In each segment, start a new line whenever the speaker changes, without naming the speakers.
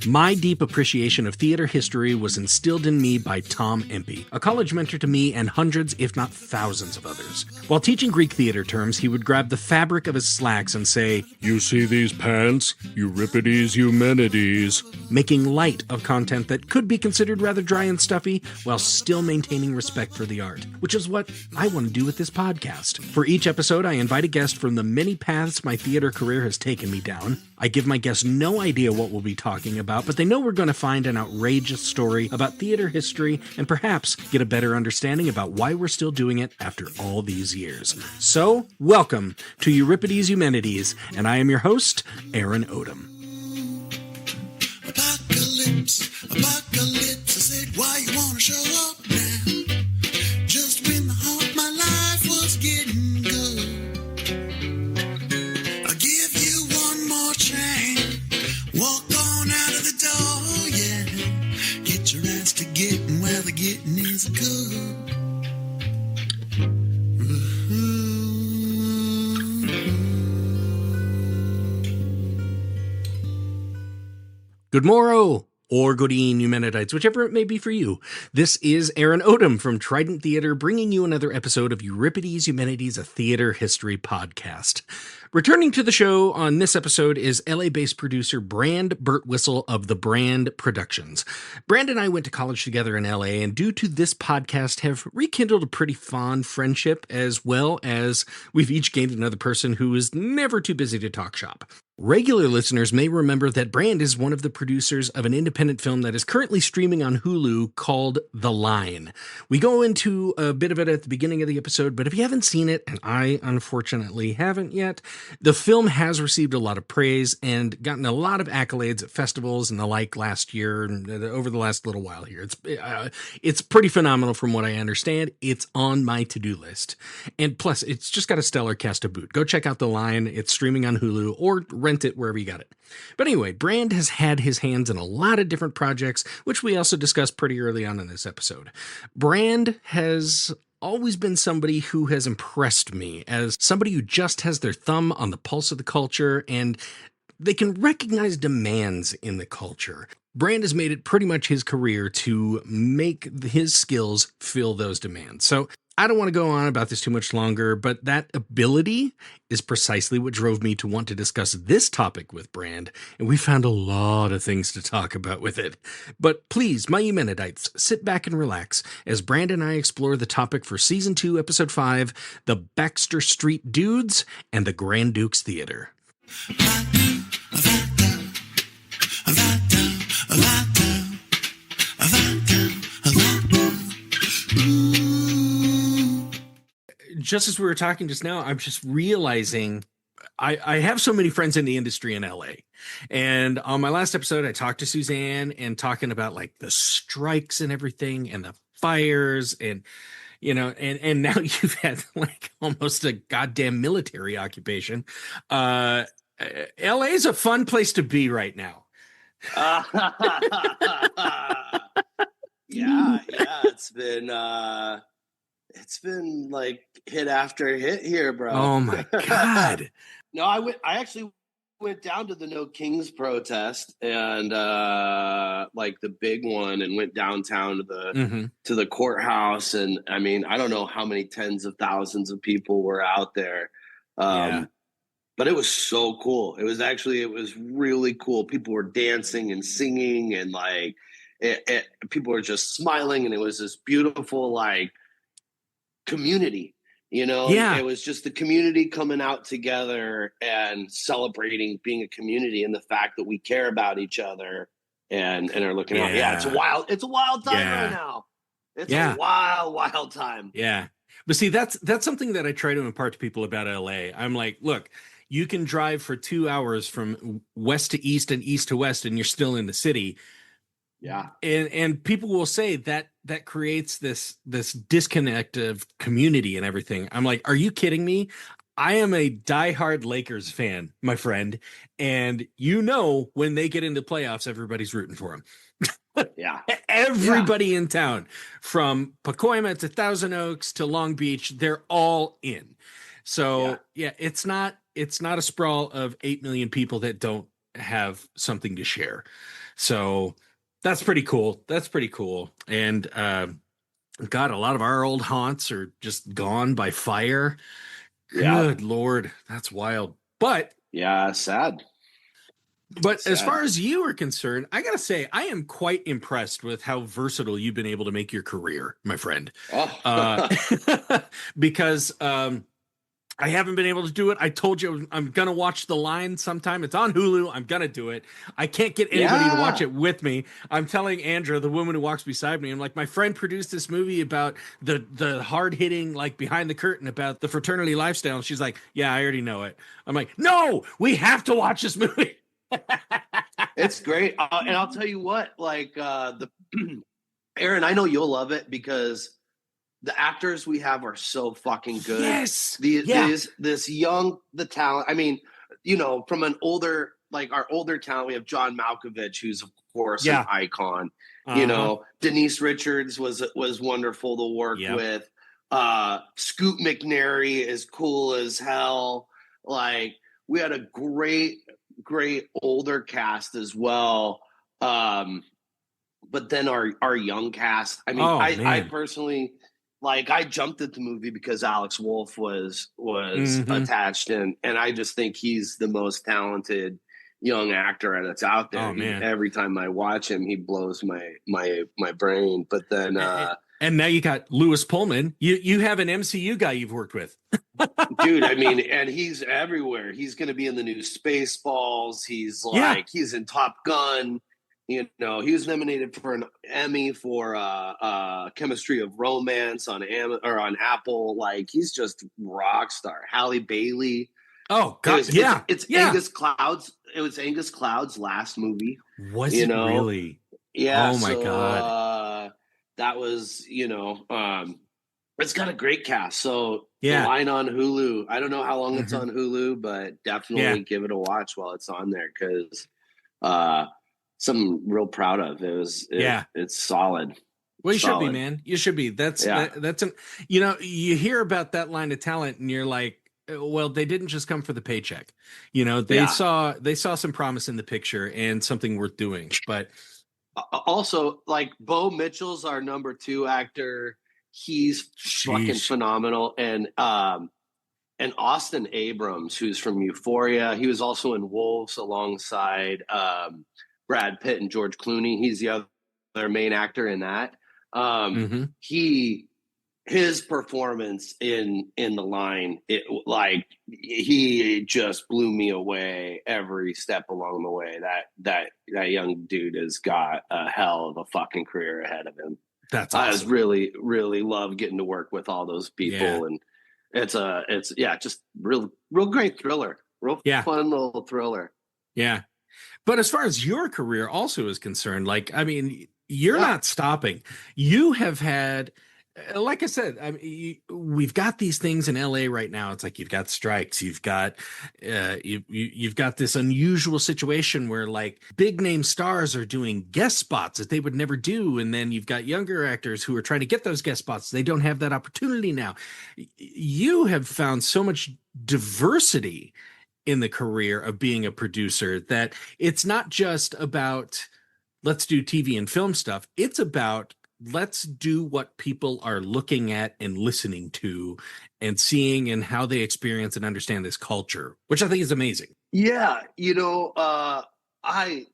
My deep appreciation of theater history was instilled in me by Tom Empey, a college mentor to me and hundreds, if not thousands of others. While teaching Greek theater terms, he would grab the fabric of his slacks and say,
"You see these pants? Euripides, Eumenides,"
making light of content that could be considered rather dry and stuffy while still maintaining respect for the art, which is what I want to do with this podcast. For each episode, I invite a guest from the many paths my theater career has taken me down. I give my guests no idea what we'll be talking about, but they know we're going to find an outrageous story about theater history and perhaps get a better understanding about why we're still doing it after all these years. So, welcome to Euripides Eumenides, and I am your host, Aaron Odom.
Apocalypse, I said, why you want to show up now? Just when the heart of my life was getting good. I'll give you one more chance. Walk on out of the door, yeah. Get your ass to getting where the getting is good.
Good morrow, or good evening, Eumenidites, whichever it may be for you. This is Aaron Odom from Trident Theater, bringing you another episode of Euripides Eumenides, a theater history podcast. Returning to the show on this episode is L.A. Based producer Brand Birtwistle of The Brand Productions. Brand and I went to college together in L.A., and due to this podcast have rekindled a pretty fond friendship, as well as we've each gained another person who is never too busy to talk shop. Regular listeners may remember that Brand is one of the producers of an independent film that is currently streaming on Hulu called The Line. We go into a bit of it at the beginning of the episode, but if you haven't seen it, and I unfortunately haven't yet, the film has received a lot of praise and gotten a lot of accolades at festivals and the like last year and over the last little while here. It's pretty phenomenal from what I understand. It's on my to-do list. And plus, it's just got a stellar cast to boot. Go check out The Line. It's streaming on Hulu or rent it wherever you got it. But anyway, Brand has had his hands in a lot of different projects, which we also discussed pretty early on in this episode. Brand has always been somebody who has impressed me as somebody who just has their thumb on the pulse of the culture, and they can recognize demands in the culture. Brand has made it pretty much his career to make his skills fill those demands. So I don't want to go on about this too much longer, but that ability is precisely what drove me to want to discuss this topic with Brand, and we found a lot of things to talk about with it. But please, my Eumenidites, sit back and relax as Brand and I explore the topic for Season 2, Episode 5, the Baxter Street Dudes and the Grand Dukes Theater. Just as we were talking just now, I'm just realizing I have so many friends in the industry in LA. And on my last episode, I talked to Suzanne and talking about like the strikes and everything and the fires and, you know, and now you've had like almost a goddamn military occupation. LA is a fun place to be right now.
Yeah, it's been like hit after hit here, bro.
Oh my God.
No, I actually went down to the No Kings protest and like the big one, and went downtown to the courthouse. And I mean, I don't know how many tens of thousands of people were out there. But it was so cool. It was really cool. People were dancing and singing, and like people were just smiling, and it was this beautiful like community, you know.
Yeah.
It was just the community coming out together and celebrating being a community and the fact that we care about each other and are looking out. Yeah, it's a wild time right now. It's a wild time.
Yeah. But see, that's something that I try to impart to people about LA. I'm like, look, you can drive for 2 hours from west to east and east to west, and you're still in the city.
Yeah.
And people will say that creates this disconnect of community and everything. I'm like, are you kidding me? I am a diehard Lakers fan, my friend. And you know, when they get into playoffs, everybody's rooting for them.
Yeah.
Everybody in town, from Pacoima to Thousand Oaks to Long Beach, they're all in. So yeah, it's not a sprawl of 8 million people that don't have something to share. So that's pretty cool. That's pretty cool. And God, a lot of our old haunts are just gone by fire.
Yeah.
Good Lord, that's wild. But
Yeah, sad.
as
Sad.
far as you are concerned, I gotta say, I am quite impressed with how versatile you've been able to make your career, my friend.
Oh.
Because I haven't been able to do it. I told you I'm gonna watch The Line sometime. It's on Hulu. I'm gonna do it. I can't get anybody to watch
Yeah.
it with me. I'm telling Andrea, the woman who walks beside me, I'm like, my friend produced this movie about the hard hitting, like behind the curtain about the fraternity lifestyle. And she's like, yeah, I already know it. I'm like, no, we have to watch this movie.
It's great. And I'll tell you what, like Aaron, I know you'll love it because the actors we have are so fucking good.
Yes.
This young, the talent. I mean, you know, from an older, like our older talent, we have John Malkovich, who's of course an icon. You know, Denise Richards was wonderful to work with. Scoot McNairy is cool as hell. Like we had a great older cast as well. But then our young cast. I mean, I personally, like, I jumped at the movie because Alex Wolff was attached, and I just think he's the most talented young actor that's out there. Every time I watch him, he blows my brain. But then,
and now you got Lewis Pullman. You have an MCU guy you've worked with,
dude. I mean, and he's everywhere. He's going to be in the new Spaceballs. He's he's in Top Gun. You know, he was nominated for an Emmy for Chemistry of Romance on Apple. Like, he's just rock star. Halle Bailey.
Oh God,
it's Angus Cloud's. It was Angus Cloud's last movie.
Was it really?
Yeah.
Oh my God.
That was, you know, it's got a great cast. So The Line on Hulu. I don't know how long it's on Hulu, but definitely give it a watch while it's on there because something real proud of. It's solid.
Well, you should be, man. You should be. That's you know, you hear about that line of talent and you're like, well, they didn't just come for the paycheck. You know, they saw some promise in the picture and something worth doing. But
also, like, Bo Mitchell's our number 2 actor. He's fucking phenomenal. And Austin Abrams, who's from Euphoria, he was also in Wolves alongside Brad Pitt and George Clooney. He's the other main actor in that. His performance in The Line, he just blew me away every step along the way. That young dude has got a hell of a fucking career ahead of him.
That's awesome.
I was really, really love getting to work with all those people, and it's just real great thriller, fun little thriller.
Yeah. But as far as your career also is concerned, like, I mean, you're not stopping. You have had, like I said, I mean, we've got these things in LA right now. It's like you've got strikes, you've got you've got this unusual situation where like big name stars are doing guest spots that they would never do, and then you've got younger actors who are trying to get those guest spots. They don't have that opportunity now. You have found so much diversity in the career of being a producer that it's not just about let's do TV and film stuff. It's about let's do what people are looking at and listening to and seeing and how they experience and understand this culture, which I think is amazing.
Yeah. You know, I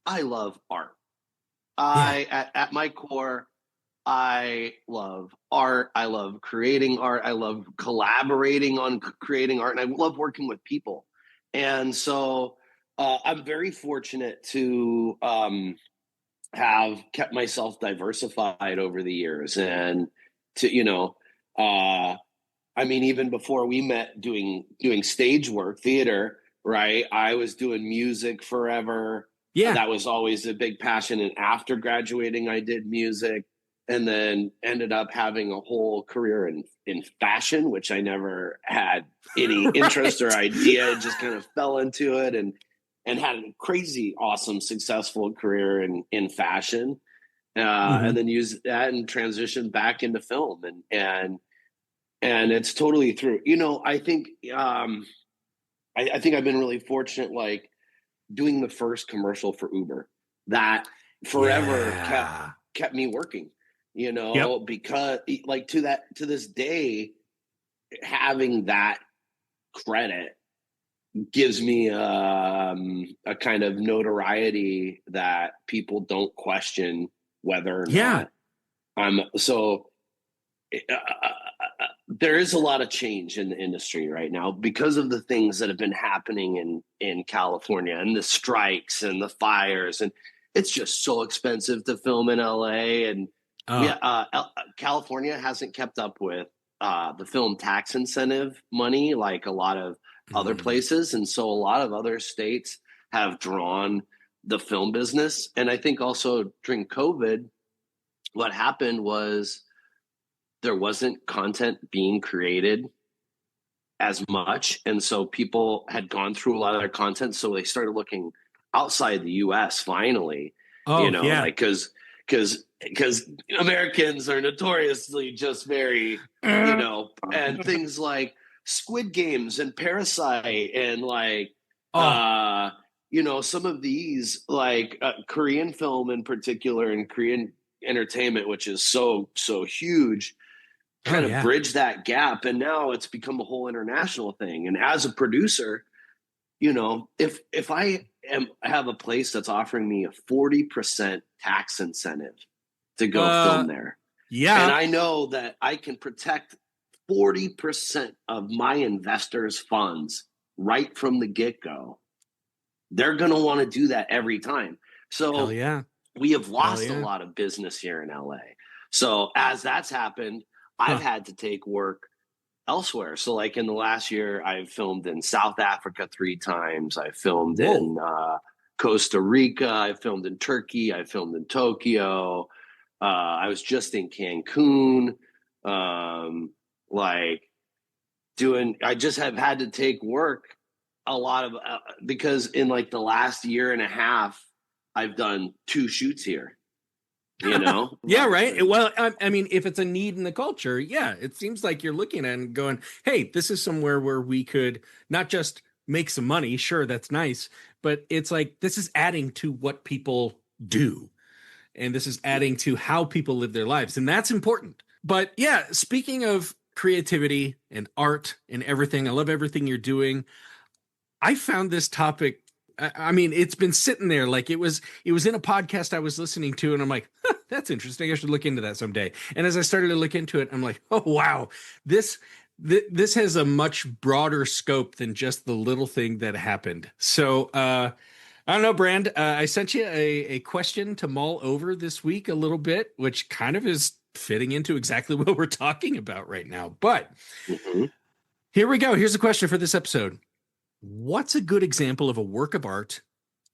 love art. At my core, I love art. I love creating art. I love collaborating on creating art. And I love working with people. And so I'm very fortunate to have kept myself diversified over the years. And to, you know, I mean, even before we met doing stage work, theater, right? I was doing music forever.
Yeah.
That was always a big passion. And after graduating, I did music. And then ended up having a whole career in fashion, which I never had any interest or idea. Just kind of fell into it and had a crazy, awesome, successful career in fashion. And then used that and transitioned back into film. And it's totally through. You know, I think I think I've been really fortunate. Like, doing the first commercial for Uber that forever
Yeah.
kept me working, you know,
Yep.
because like to this day, having that credit gives me a kind of notoriety that people don't question whether or
Yeah.
not I'm so there is a lot of change in the industry right now because of the things that have been happening in California and the strikes and the fires, and it's just so expensive to film in LA, and California hasn't kept up with the film tax incentive money like a lot of other places, and so a lot of other states have drawn the film business. And I think also during COVID, what happened was there wasn't content being created as much. And so people had gone through a lot of their content. So they started looking outside the US finally, like, because Americans are notoriously just very, and things like Squid Games and Parasite and like, some of these like Korean film in particular and Korean entertainment, which is so huge, kind of bridge that gap. And now it's become a whole international thing. And as a producer, if I have a place that's offering me a 40% tax incentive to go film there, and I know that I can protect 40% of my investors' funds right from the get-go, they're going to want to do that every time. So we have lost a lot of business here in LA. So as that's happened, I've had to take work elsewhere. So like in the last year, I've filmed in South Africa 3 times. I filmed in Costa Rica. I filmed in Turkey. I filmed in Tokyo. I was just in Cancun. I just have had to take work a lot of, because in like the last year and a half, I've done 2 shoots here.
Yeah, right. Well, I mean, if it's a need in the culture, it seems like you're looking at it and going, hey, this is somewhere where we could not just make some money. Sure, that's nice. But it's like, this is adding to what people do. And this is adding to how people live their lives. And that's important. But yeah, speaking of creativity and art and everything, I love everything you're doing. I found this topic, I mean, it's been sitting there like it was in a podcast I was listening to, and I'm like, that's interesting. I should look into that someday. And as I started to look into it, I'm like, oh, wow, this has a much broader scope than just the little thing that happened. So I don't know, Brand, I sent you a question to mull over this week a little bit, which kind of is fitting into exactly what we're talking about right now. But here we go. Here's a question for this episode. What's a good example of a work of art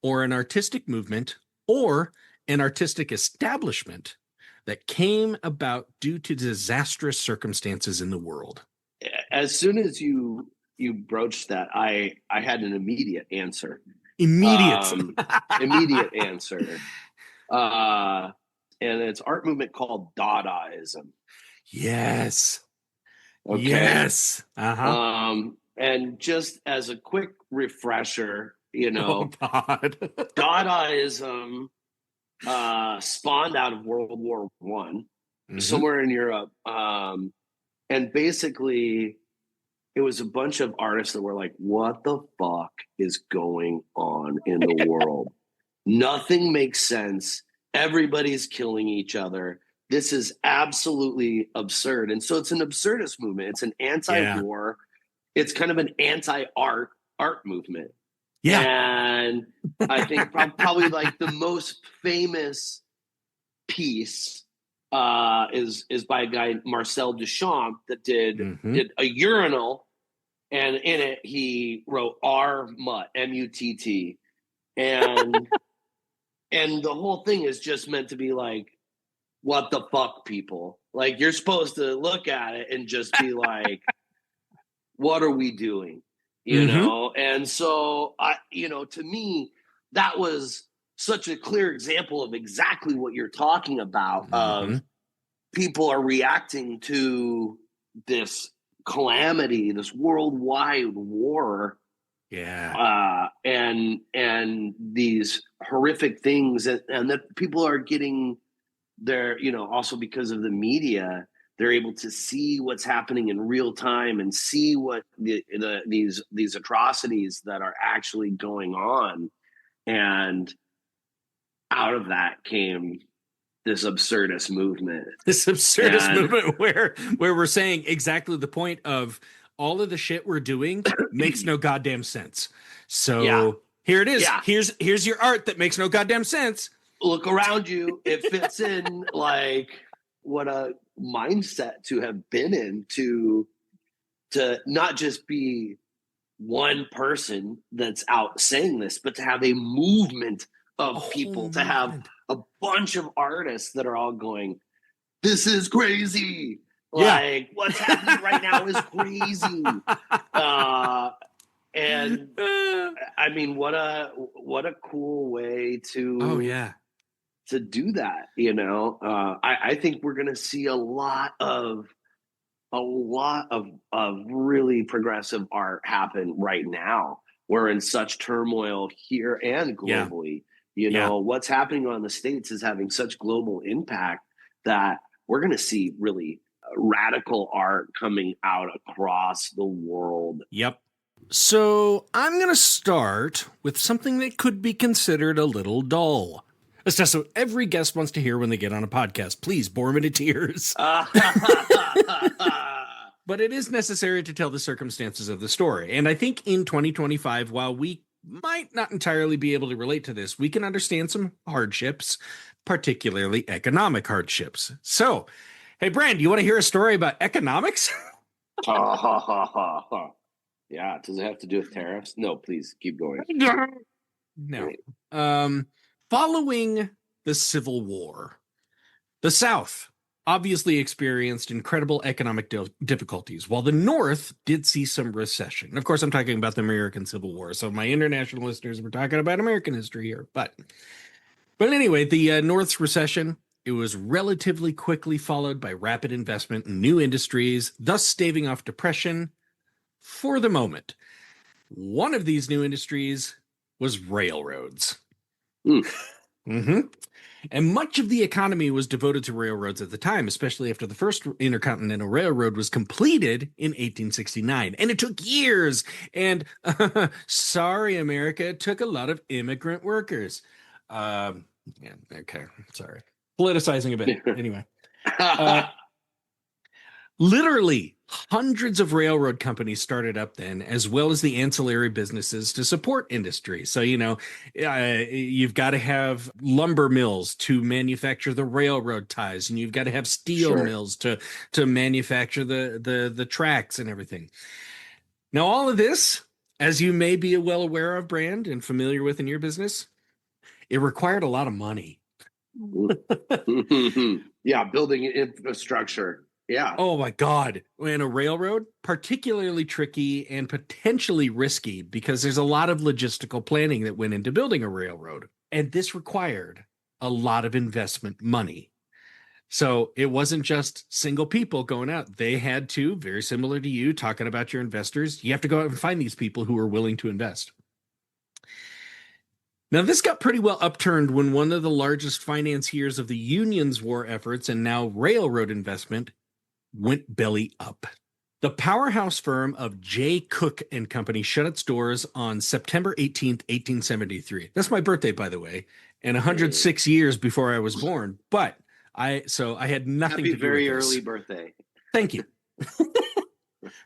or an artistic movement or an artistic establishment that came about due to disastrous circumstances in the world?
As soon as you broached that, I had an immediate answer.
Immediate
answer. And it's art movement called Dadaism.
Yes.
Okay.
Yes.
And just as a quick refresher, Dadaism spawned out of World War I, somewhere in Europe. And basically, it was a bunch of artists that were like, what the fuck is going on in the world? Nothing makes sense. Everybody's killing each other. This is absolutely absurd. And so it's an absurdist movement. It's an anti-war. It's kind of an anti-art movement. Yeah. And I think probably like the most famous piece is by a guy, Marcel Duchamp, that did a urinal, and in it he wrote R Mutt, M-U-T-T. And and the whole thing is just meant to be like, what the fuck, people? Like, you're supposed to look at it and just be like, what are we doing? And so to me, that was such a clear example of exactly what you're talking about, of people are reacting to this calamity, this worldwide war,
Yeah.
And these horrific things, and that people are getting their, also because of the media, they're able to see what's happening in real time and see what these atrocities that are actually going on. And out of that came this absurdist movement.
This absurdist movement where we're saying exactly the point of all of the shit we're doing makes no goddamn sense. So here it is.
Yeah.
Here's your art that makes no goddamn sense.
Look around you. It fits in. Like, what a mindset to have been in, to not just be one person that's out saying this, but to have a movement of people, to have a bunch of artists that are all going, this is crazy. Like, what's happening right now is crazy. And I mean, what a cool way to to do that. I think we're going to see a lot of really progressive art happen right now. We're in such turmoil here and globally. What's happening on the States is having such global impact that we're going to see really radical art coming out across the world.
Yep. So I'm going to start with something that could be considered a little dull. That's just what every guest wants to hear when they get on a podcast. Please bore me to tears. But it is necessary to tell the circumstances of the story. And I think in 2025, while we might not entirely be able to relate to this, we can understand some hardships, particularly economic hardships. So, hey, Brand, you want to hear a story about economics?
Yeah. Does it have to do with tariffs? No, please keep going.
No. Following the Civil War, the South obviously experienced incredible economic difficulties, while the North did see some recession. Of course, I'm talking about the American Civil War, so my international listeners, we're talking about American history here. But anyway, the North's recession, it was relatively quickly followed by rapid investment in new industries, thus staving off depression for the moment. One of these new industries was railroads. Mm-hmm. And much of the economy was devoted to railroads at the time, especially after the first Intercontinental Railroad was completed in 1869. And it took years. And sorry, America, it took a lot of immigrant workers. Okay, sorry. Politicizing a bit. Anyway. Literally, hundreds of railroad companies started up then, as well as the ancillary businesses to support industry. So, you've got to have lumber mills to manufacture the railroad ties, and you've got to have steel mills to manufacture the tracks and everything. Now, all of this, as you may be well aware of, Brand, and familiar with in your business, it required a lot of money.
Yeah, building infrastructure. Yeah.
Oh my God. And a railroad, particularly tricky and potentially risky because there's a lot of logistical planning that went into building a railroad. And this required a lot of investment money. So it wasn't just single people going out. They had to, very similar to you, talking about your investors, you have to go out and find these people who are willing to invest. Now, this got pretty well upturned when one of the largest financiers of the Union's war efforts and now railroad investment went belly up. The powerhouse firm of J. Cook and Company shut its doors on September 18th, 1873. That's my birthday, by the way, and 106 years before I was born. But I had nothing to do with this. Happy very
early birthday.
Thank you.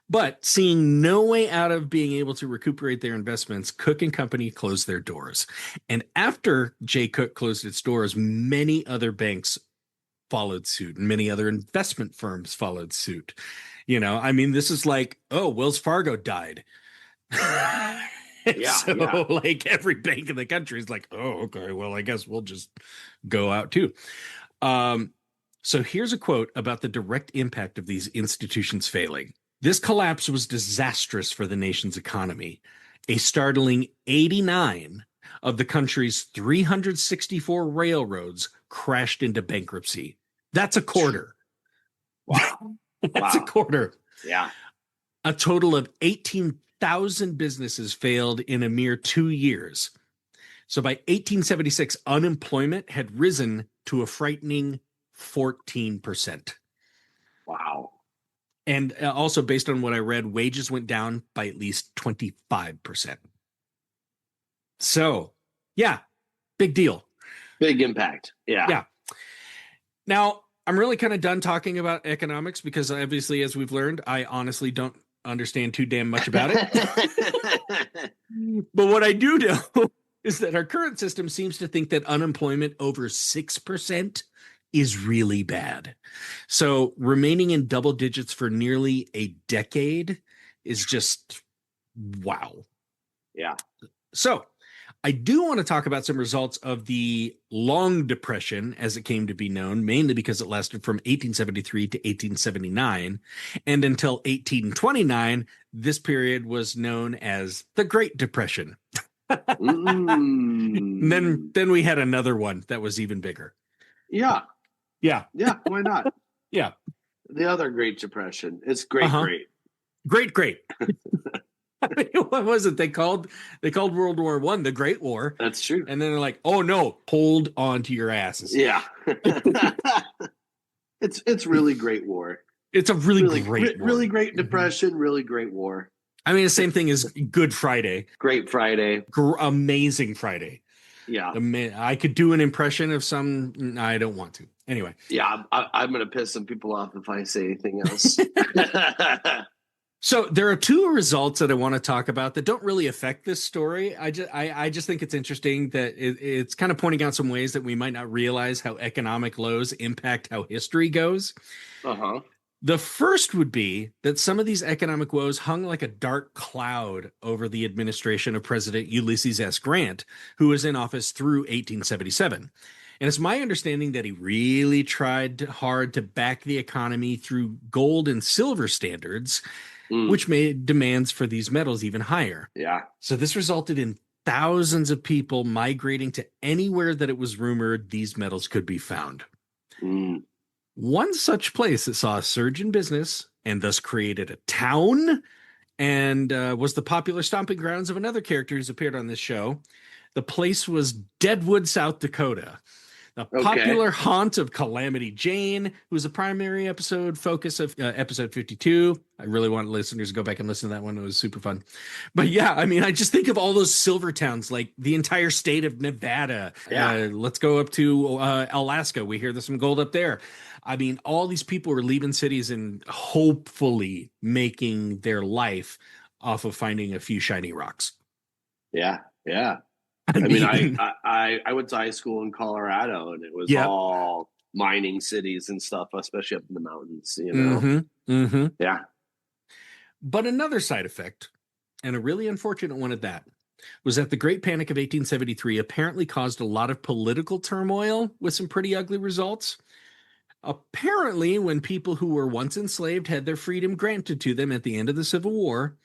But seeing no way out of being able to recuperate their investments, Cook and Company closed their doors. And after J. Cook closed its doors, many other banks followed suit and many other investment firms followed suit. This is like, oh, Wells Fargo died. Like every bank in the country is like, oh, okay, well, I guess we'll just go out too. So here's a quote about the direct impact of these institutions failing. This collapse was disastrous for the nation's economy. A startling 89 of the country's 364 railroads crashed into bankruptcy. That's a quarter.
Wow.
That's a quarter.
Yeah.
A total of 18 1,000 businesses failed in a mere 2 years. So by 1876, unemployment had risen to a frightening 14%.
Wow.
And also, based on what I read, wages went down by at least 25%. So, yeah, big deal.
Big impact. Yeah.
Yeah. Now, I'm really kind of done talking about economics because obviously, as we've learned, I honestly don't understand too damn much about it. But what I do know is that our current system seems to think that unemployment over 6% is really bad. So remaining in double digits for nearly a decade is just wow.
Yeah.
So I do want to talk about some results of the Long Depression, as it came to be known, mainly because it lasted from 1873 to 1879. And until 1829, this period was known as the Great Depression. Then we had another one that was even bigger.
Yeah.
Yeah.
Yeah. Why not?
Yeah.
The other Great Depression. It's great.
Great. I mean, what was it they called World War I the Great War?
That's true.
And then they're like, oh no, hold on to your asses.
Yeah. It's really great war.
It's a really great war.
Really great depression, really great war.
I mean, the same thing as Good Friday.
Great Friday.
Amazing Friday.
Yeah.
I could do an impression of some. I don't want to. Anyway.
Yeah, I'm going to piss some people off if I say anything else.
So there are two results that I want to talk about that don't really affect this story. I just think it's interesting that it's kind of pointing out some ways that we might not realize how economic lows impact how history goes.
Uh-huh.
The first would be that some of these economic woes hung like a dark cloud over the administration of President Ulysses S. Grant, who was in office through 1877. And it's my understanding that he really tried hard to back the economy through gold and silver standards, which made demands for these metals even higher.
Yeah.
So this resulted in thousands of people migrating to anywhere that it was rumored these metals could be found. One such place that saw a surge in business and thus created a town and was the popular stomping grounds of another character who's appeared on this show. The place was Deadwood, South Dakota. The popular haunt of Calamity Jane, who was a primary episode focus of episode 52. I really want listeners to go back and listen to that one. It was super fun. But yeah, I mean, I just think of all those silver towns, like the entire state of Nevada.
Yeah.
Let's go up to Alaska. We hear there's some gold up there. I mean, all these people were leaving cities and hopefully making their life off of finding a few shiny rocks.
Yeah. Yeah. I mean, I went to high school in Colorado, and it was all mining cities and stuff, especially up in the mountains, you know? Yeah.
But another side effect, and a really unfortunate one at that, was that the Great Panic of 1873 apparently caused a lot of political turmoil with some pretty ugly results. Apparently, when people who were once enslaved had their freedom granted to them at the end of the Civil War,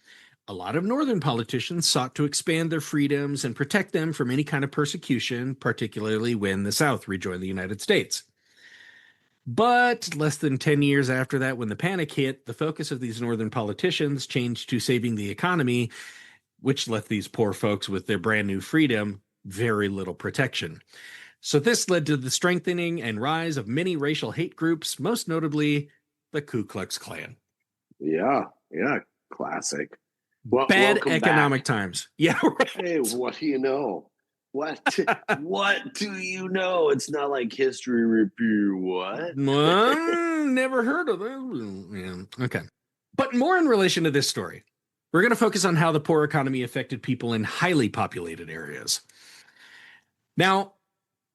a lot of Northern politicians sought to expand their freedoms and protect them from any kind of persecution, particularly when the South rejoined the United States. But less than 10 years after that, when the panic hit, the focus of these Northern politicians changed to saving the economy, which left these poor folks with their brand new freedom very little protection. So this led to the strengthening and rise of many racial hate groups, most notably the Ku Klux Klan.
Yeah. Classic.
Bad economic times. Yeah. Right.
Hey, what do you know? What do you know? It's not like history review. What?
Never heard of that. Yeah. Okay. But more in relation to this story, we're going to focus on how the poor economy affected people in highly populated areas. Now,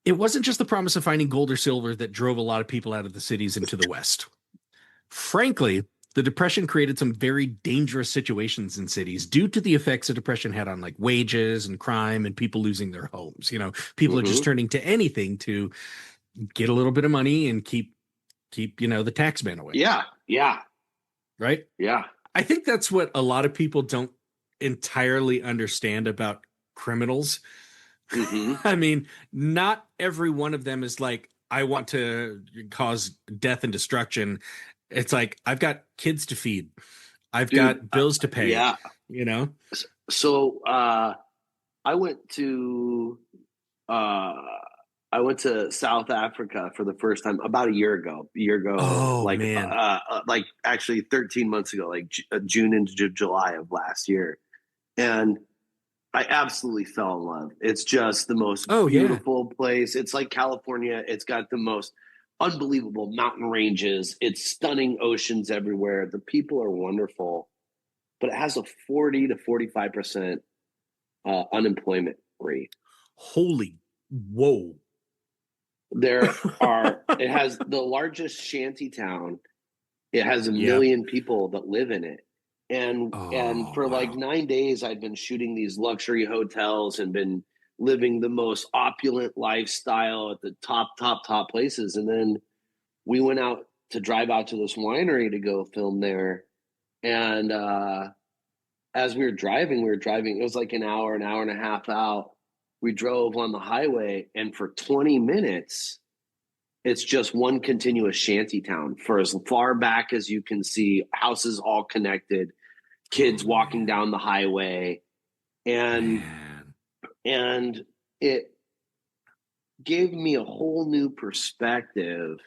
it wasn't just the promise of finding gold or silver that drove a lot of people out of the cities into the West. Frankly, the Depression created some very dangerous situations in cities due to the effects the Depression had on like wages and crime and people losing their homes. You know, people are just turning to anything to get a little bit of money and keep the tax man away.
Yeah.
Right?
Yeah.
I think that's what a lot of people don't entirely understand about criminals. I mean, not every one of them is like, I want to cause death and destruction. It's like, I've got kids to feed. I've got bills to pay.
Yeah.
you know?
So I went to South Africa for the first time about a year ago.
Oh, man.
Like actually 13 months ago, like June into July of last year, and I absolutely fell in love. It's just the most beautiful place. It's like California. It's got the most unbelievable mountain ranges. It's stunning oceans everywhere. The people are wonderful, but it has a 40 to 45% unemployment rate.
Holy, whoa.
It has the largest shanty town. It has a million people that live in it. And for like 9 days, I'd been shooting these luxury hotels and been living the most opulent lifestyle at the top places. And then we went out to drive out to this winery to go film there. And as we were driving, it was like an hour and a half out. We drove on the highway, and for 20 minutes, it's just one continuous shanty town for as far back as you can see, houses all connected, kids walking down the highway. And it gave me a whole new perspective,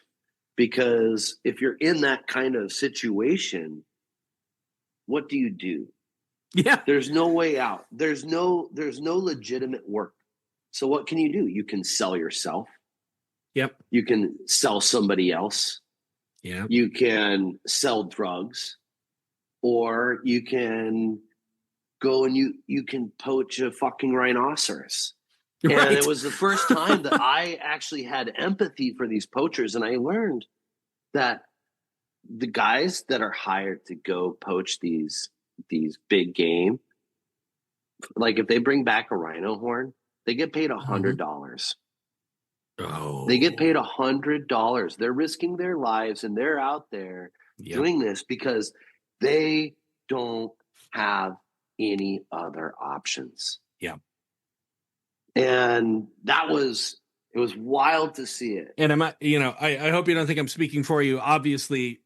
because if you're in that kind of situation, what do you do?
Yeah.
There's no way out. There's no legitimate work. So what can you do? You can sell yourself.
Yep.
You can sell somebody else.
Yeah.
You can sell drugs, or you can go and you can poach a fucking rhinoceros. Right. And it was the first time that I actually had empathy for these poachers. And I learned that the guys that are hired to go poach these big game, like if they bring back a rhino horn, they get paid $100.
Oh,
they get paid $100. They're risking their lives, and they're out there doing this because they don't have any other options.
Yeah.
And it was wild to see it.
And I hope you don't think I'm speaking for you. Obviously,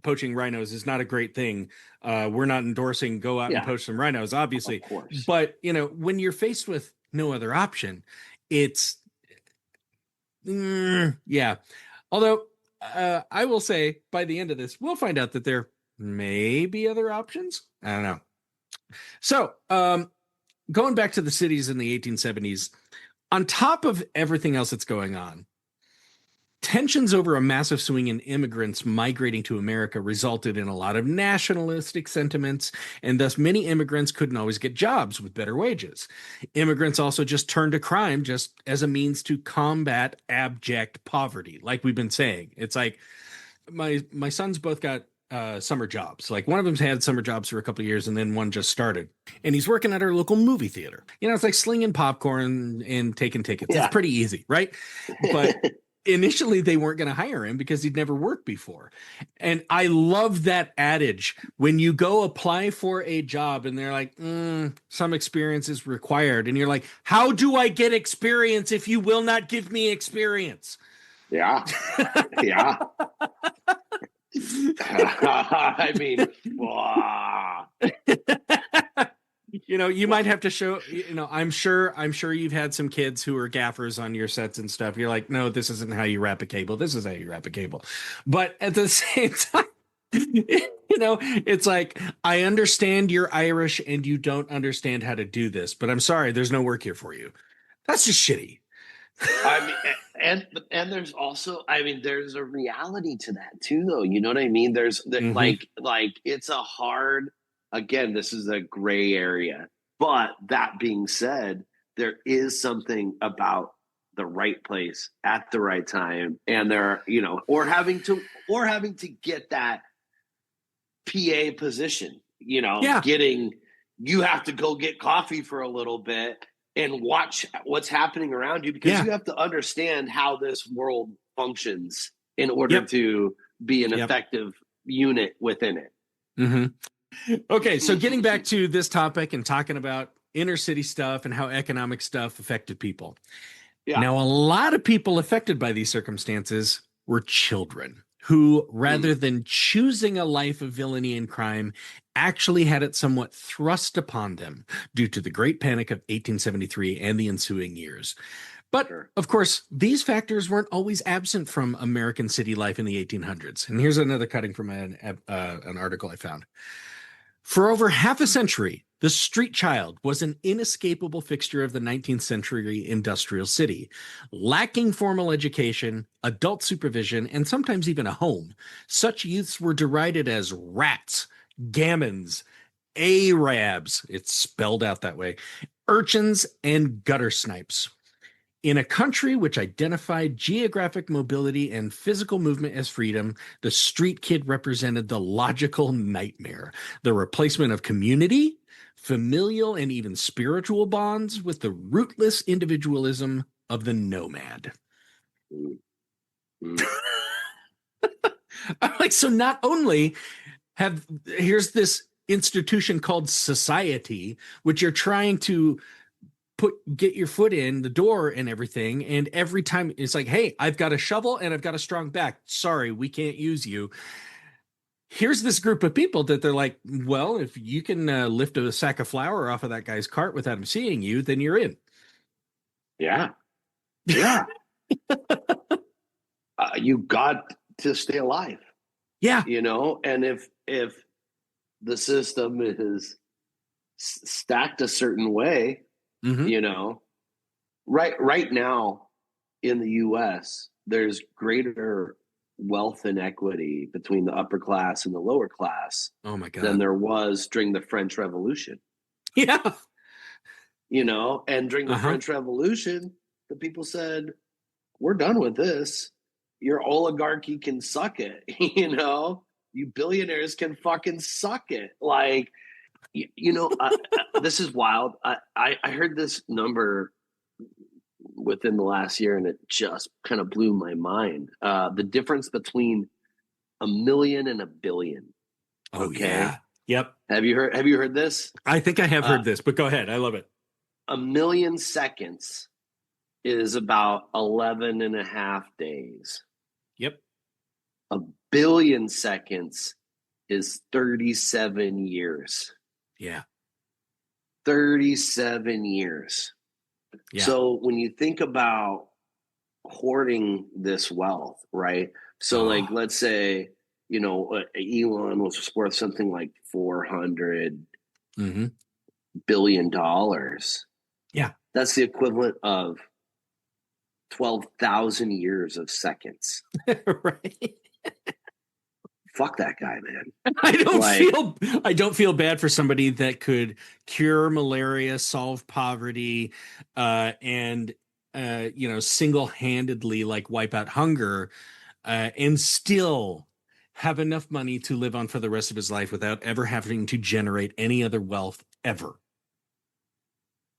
poaching rhinos is not a great thing. We're not endorsing go out and poach some rhinos, obviously.
Of course.
But, when you're faced with no other option, it's, Although I will say by the end of this, we'll find out that there may be other options. I don't know. So going back to the cities in the 1870s, on top of everything else that's going on, tensions over a massive swing in immigrants migrating to America resulted in a lot of nationalistic sentiments, and thus many immigrants couldn't always get jobs with better wages. Immigrants also just turned to crime just as a means to combat abject poverty. Like we've been saying, it's like my sons both got summer jobs. Like one of them's had summer jobs for a couple of years, and then one just started, and he's working at our local movie theater. It's like slinging popcorn and taking tickets. It's pretty easy, right? But initially they weren't going to hire him because he'd never worked before. And I love that adage when you go apply for a job and they're like, some experience is required. And you're like, how do I get experience if you will not give me experience?
Yeah. Yeah. I mean,
you might have to show, I'm sure you've had some kids who are gaffers on your sets and stuff. You're like, no, this isn't how you wrap a cable. This is how you wrap a cable. But at the same time, it's like, I understand you're Irish and you don't understand how to do this, but I'm sorry, there's no work here for you. That's just shitty.
I mean, and there's also, there's a reality to that too, though. You know what I mean? There's like it's a hard, again, this is a gray area, but that being said, there is something about the right place at the right time. And there, or having to get that PA position, you have to go get coffee for a little bit and watch what's happening around you, because you have to understand how this world functions in order to be an effective unit within it.
Mm-hmm. Okay, so getting back to this topic and talking about inner city stuff and how economic stuff affected people. Yeah. Now, a lot of people affected by these circumstances were children who, rather than choosing a life of villainy and crime, actually had it somewhat thrust upon them due to the Great Panic of 1873 and the ensuing years. But, of course, these factors weren't always absent from American city life in the 1800s. And here's another cutting from an article I found. For over half a century, the street child was an inescapable fixture of the 19th century industrial city. Lacking formal education, adult supervision, and sometimes even a home, such youths were derided as rats, gammons, Arabs, it's spelled out that way, urchins, and gutter snipes. In a country which identified geographic mobility and physical movement as freedom, the street kid represented the logical nightmare, the replacement of community, familial, and even spiritual bonds with the rootless individualism of the nomad. I'm like, so not only here's this institution called society, which you're trying to get your foot in the door and everything, and every time it's like, hey, I've got a shovel and I've got a strong back, sorry, we can't use you. Here's this group of people that they're like, well, if you can lift a sack of flour off of that guy's cart without him seeing you, then you're in.
Yeah You got to stay alive, and if the system is stacked a certain way, right now in the US, there's greater wealth inequity between the upper class and the lower class than there was during the French Revolution.
Yeah.
And during the French Revolution, the people said, we're done with this. Your oligarchy can suck it. You billionaires can fucking suck it. Like, this is wild. I heard this number within the last year, and it just kind of blew my mind. The difference between 1 million and 1 billion.
Oh, yeah. Yep.
Have you heard this?
I think I have heard this, but go ahead. I love it.
1 million seconds is about 11 and a half days.
Yep.
1 billion seconds is 37 years.
Yeah.
37 years. Yeah. So when you think about hoarding this wealth, right? So like, let's say, Elon was worth something like $400 billion.
Yeah.
That's the equivalent of 12,000 years of seconds.
Right.
Fuck that guy, man.
I don't feel bad for somebody that could cure malaria, solve poverty, and single-handedly wipe out hunger, and still have enough money to live on for the rest of his life without ever having to generate any other wealth ever.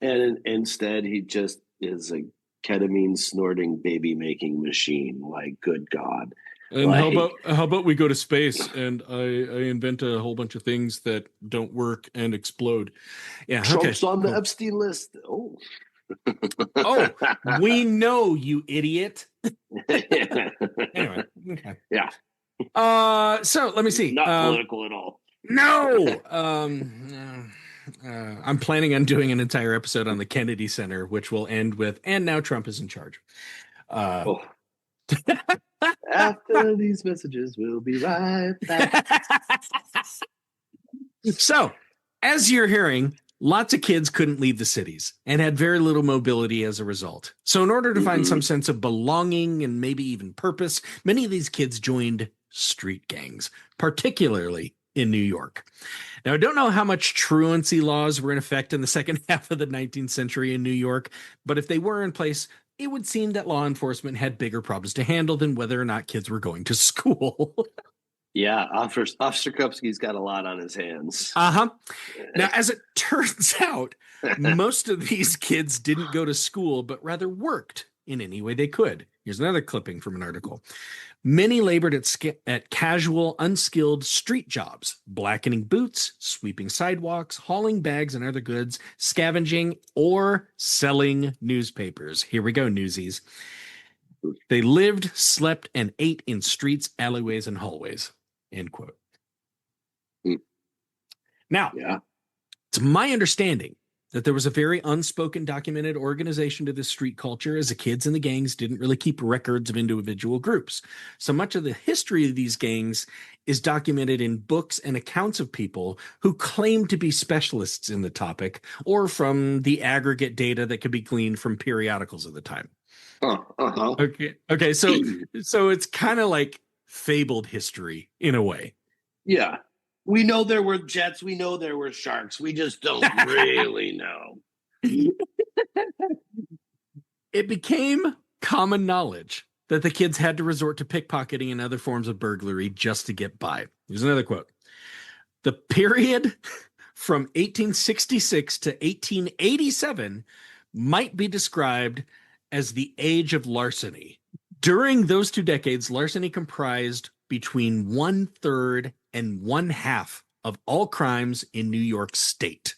And instead, he just is a ketamine snorting baby making machine. Like, good God.
And how about we go to space and I invent a whole bunch of things that don't work and explode.
Yeah,
Trump's on the Epstein list. Oh,
we know, you idiot. Anyway, okay.
Yeah.
So let me see.
Not political at all.
No. I'm planning on doing an entire episode on the Kennedy Center, which will end with, and now Trump is in charge.
After these messages, we'll be right back.
So, as you're hearing, lots of kids couldn't leave the cities and had very little mobility as a result. So, in order to find some sense of belonging and maybe even purpose, many of these kids joined street gangs, particularly in New York. Now, I don't know how much truancy laws were in effect in the second half of the 19th century in New York, but if they were in place, it would seem that law enforcement had bigger problems to handle than whether or not kids were going to school.
Yeah, Officer Krupski's got a lot on his hands.
Now, as it turns out, most of these kids didn't go to school, but rather worked in any way they could. Here's another clipping from an article. Many labored at casual, unskilled street jobs, blackening boots, sweeping sidewalks, hauling bags and other goods, scavenging, or selling newspapers. Here we go, newsies. They lived, slept, and ate in streets, alleyways, and hallways. End quote. Now, it's my understanding that there was a very unspoken documented organization to this street culture, as the kids and the gangs didn't really keep records of individual groups. So much of the history of these gangs is documented in books and accounts of people who claim to be specialists in the topic, or from the aggregate data that could be gleaned from periodicals of the time. Okay. So it's kind of like fabled history in a way.
Yeah. We know there were jets. We know there were sharks. We just don't really know.
It became common knowledge that the kids had to resort to pickpocketing and other forms of burglary just to get by. Here's another quote. The period from 1866 to 1887 might be described as the age of larceny. During those 2 decades, larceny comprised between 1/3 and 1/2 of all crimes in New York State.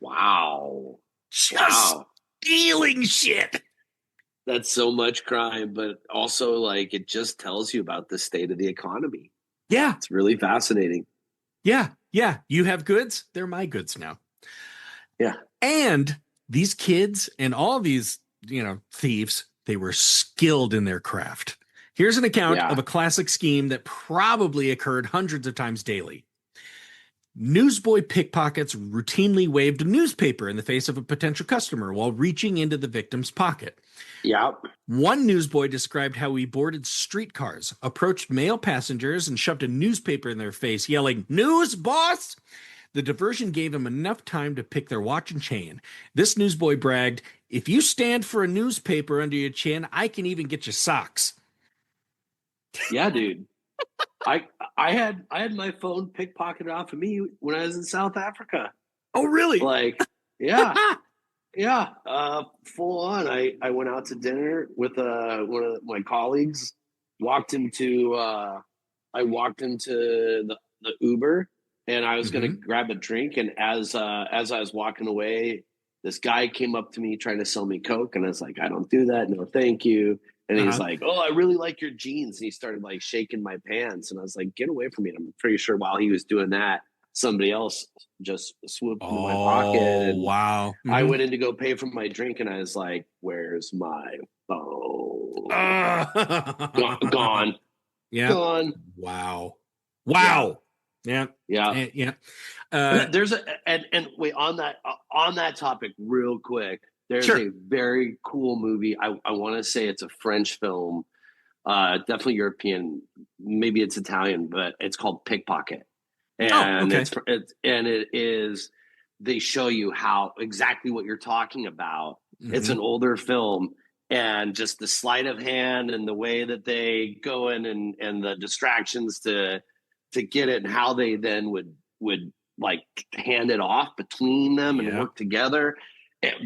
Wow.
Just stealing shit.
That's so much crime, but also like it just tells you about the state of the economy.
Yeah.
It's really fascinating.
Yeah. You have goods, they're my goods now.
Yeah.
And these kids and all these, thieves, they were skilled in their craft. Here's an account of a classic scheme that probably occurred hundreds of times daily. Newsboy pickpockets routinely waved a newspaper in the face of a potential customer while reaching into the victim's pocket.
Yep.
One newsboy described how he boarded streetcars, approached male passengers, and shoved a newspaper in their face, yelling, "News, boss!" The diversion gave him enough time to pick their watch and chain. This newsboy bragged, "If you stand for a newspaper under your chin, I can even get you socks."
Yeah, dude. I had my phone pickpocketed off of me when I was in South Africa.
Oh, really?
Like, yeah. Full on. I went out to dinner with one of my colleagues, walked him to the Uber, and I was gonna grab a drink, and as I was walking away, this guy came up to me trying to sell me Coke, and I was like, "I don't do that, no thank you." And he's like, "Oh, I really like your jeans." And he started like shaking my pants. And I was like, "Get away from me." And I'm pretty sure while he was doing that, somebody else just swooped into my pocket. And
wow.
I went in to go pay for my drink. And I was like, "Where's my phone?" Gone.
Yeah.
Gone.
Wow. Yeah.
There's wait, on that topic real quick. There's a very cool movie. I want to say it's a French film, definitely European. Maybe it's Italian, but it's called Pickpocket. And it is. They show you how exactly what you're talking about. It's an older film, and just the sleight of hand and the way that they go in and the distractions to get it, and how they then would like hand it off between them and work together.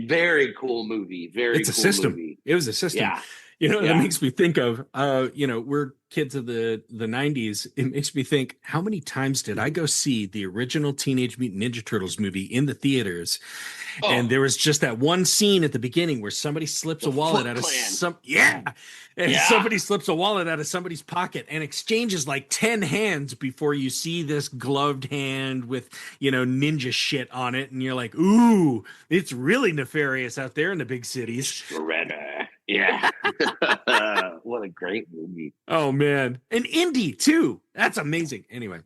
Very cool movie.
It's a system. Movie. It was a system.
Yeah.
That makes me think of, we're kids of the 90s. It makes me think, how many times did I go see the original Teenage Mutant Ninja Turtles movie in the theaters? Oh. And there was just that one scene at the beginning where somebody slips a wallet out of somebody slips a wallet out of somebody's pocket and exchanges like 10 hands before you see this gloved hand with, ninja shit on it. And you're like, ooh, it's really nefarious out there in the big cities.
Shredder. Yeah. What a great movie.
Oh, man. And Indy, too. That's amazing. Anyway.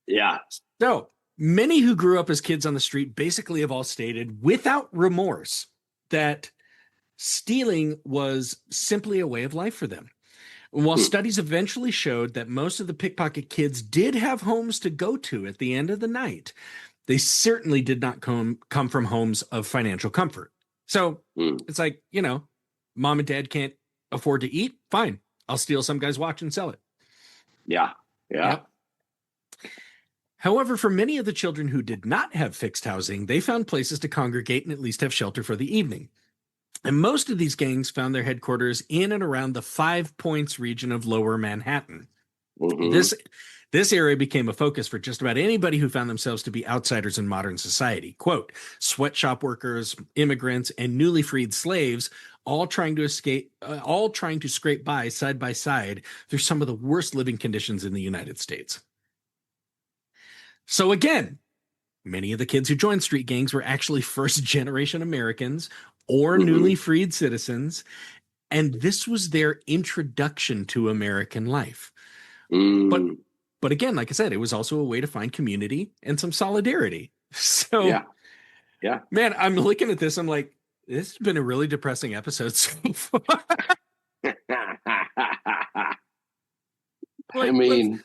Yeah.
So many who grew up as kids on the street basically have all stated without remorse that stealing was simply a way of life for them. While studies eventually showed that most of the pickpocket kids did have homes to go to at the end of the night, they certainly did not come from homes of financial comfort. So it's like, mom and dad can't afford to eat. Fine. I'll steal some guy's watch and sell it.
Yeah.
Yep. However, for many of the children who did not have fixed housing, they found places to congregate and at least have shelter for the evening. And most of these gangs found their headquarters in and around the 5 Points region of Lower Manhattan. This area became a focus for just about anybody who found themselves to be outsiders in modern society. Quote, sweatshop workers, immigrants, and newly freed slaves all trying to scrape by side through some of the worst living conditions in the United States. So again, many of the kids who joined street gangs were actually first generation Americans or newly freed citizens, and this was their introduction to American life. But again, like I said, it was also a way to find community and some solidarity. So,
yeah,
man, I'm looking at this. I'm like, this has been a really depressing episode so far.
I mean,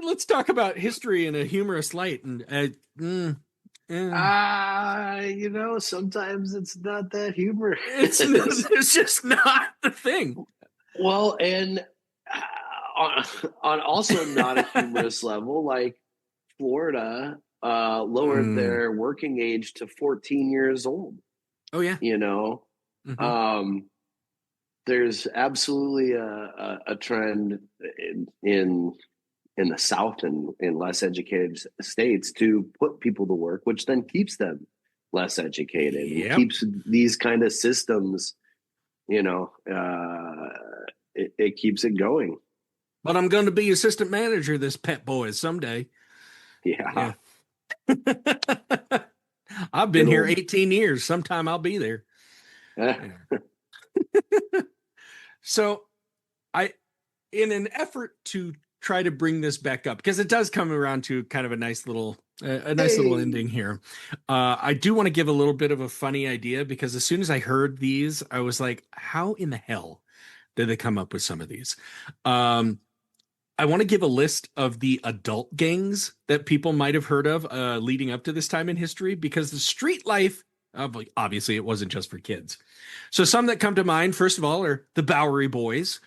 let's talk about history in a humorous light. And
you know, sometimes it's not that humorous.
It's just not the thing.
Well, and on also not a humorous level, like Florida lowered their working age to 14 years old.
Oh yeah,
you know, there's absolutely a trend in the South and in less educated states to put people to work, which then keeps them less educated. Yep. It keeps these kind of systems, you know, it keeps it going.
But I'm going to be assistant manager of this Pet Boys someday.
Yeah.
I've been here 18 years. Sometime I'll be there. So in an effort to try to bring this back up, because it does come around to kind of a nice little little ending here. I do want to give a little bit of a funny idea, because as soon as I heard these, I was like, how in the hell did they come up with some of these? I want to give a list of the adult gangs that people might have heard of leading up to this time in history, because the street life, obviously it wasn't just for kids. So some that come to mind, first of all, are the Bowery Boys.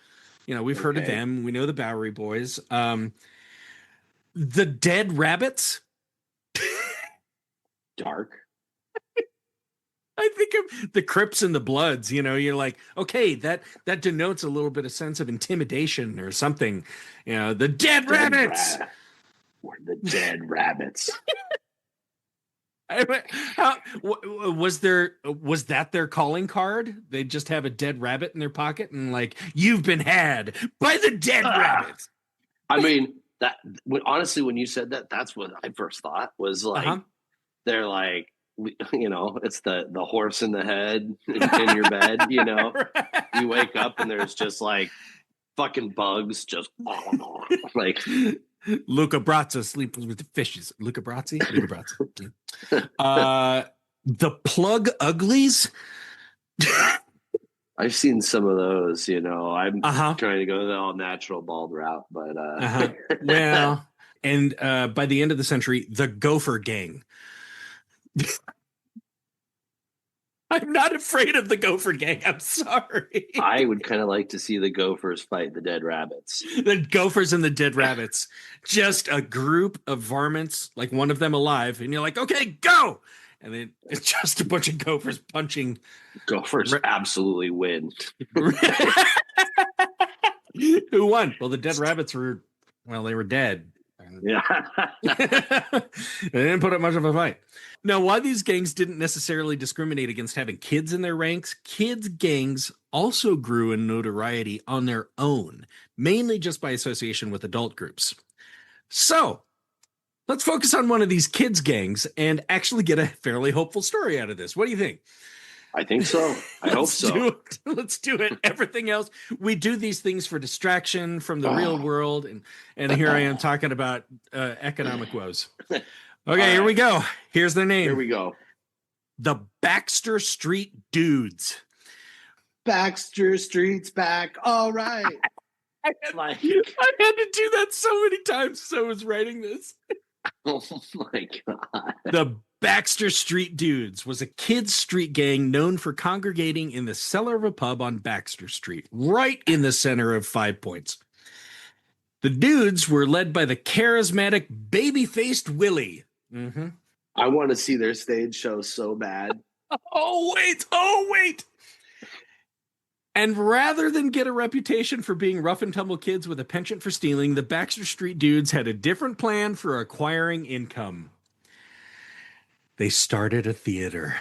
You know, we've heard of them. We know the Bowery Boys. The Dead Rabbits.
Dark.
I think of the Crips and the Bloods. You know, you're like, okay, that denotes a little bit of sense of intimidation or something. You know, the Dead Rabbits.
We're the Dead Rabbits.
Was that their calling card? They just have a dead rabbit in their pocket and like, you've been had by the Dead Rabbits.
I mean, honestly, when you said that, that's what I first thought was like, they're like, you know, it's the horse in the head in your bed, you know, you wake up and there's just like fucking bugs just like
Luca Brazza sleeps with the fishes. Luca Brazzi. The Plug Uglies.
I've seen some of those, you know. I'm trying to go the all natural bald route, but
well, and by the end of the century, the Gopher Gang. I'm not afraid of the Gopher Gang. I'm sorry.
I would kind of like to see the Gophers fight the Dead Rabbits.
The Gophers and the Dead Rabbits. Just a group of varmints, like one of them alive, and you're like, okay, go! And then it's just a bunch of gophers punching.
Gophers absolutely win.
Who won? Well, the Dead Rabbits were, they were dead.
Yeah.
They didn't put up much of a fight. Now, why these gangs didn't necessarily discriminate against having kids in their ranks, kids' gangs also grew in notoriety on their own, mainly just by association with adult groups. So, let's focus on one of these kids' gangs and actually get a fairly hopeful story out of this. What do you think?
I think so. I hope so.
Let's do it. Everything else, we do these things for distraction from the real world. And here I am talking about economic woes. Okay, here we go. Here's their name.
Here we go.
The Baxter Street Dudes.
Baxter Street's back. All right.
I had to do that so many times as I was writing this.
Oh my God.
The Baxter Street Dudes was a kids' street gang known for congregating in the cellar of a pub on Baxter Street, right in the center of 5 Points. The Dudes were led by the charismatic baby-faced Willie. Mm-hmm.
I want to see their stage show so bad.
Oh, wait. And rather than get a reputation for being rough and tumble kids with a penchant for stealing, the Baxter Street Dudes had a different plan for acquiring income. They started a theater.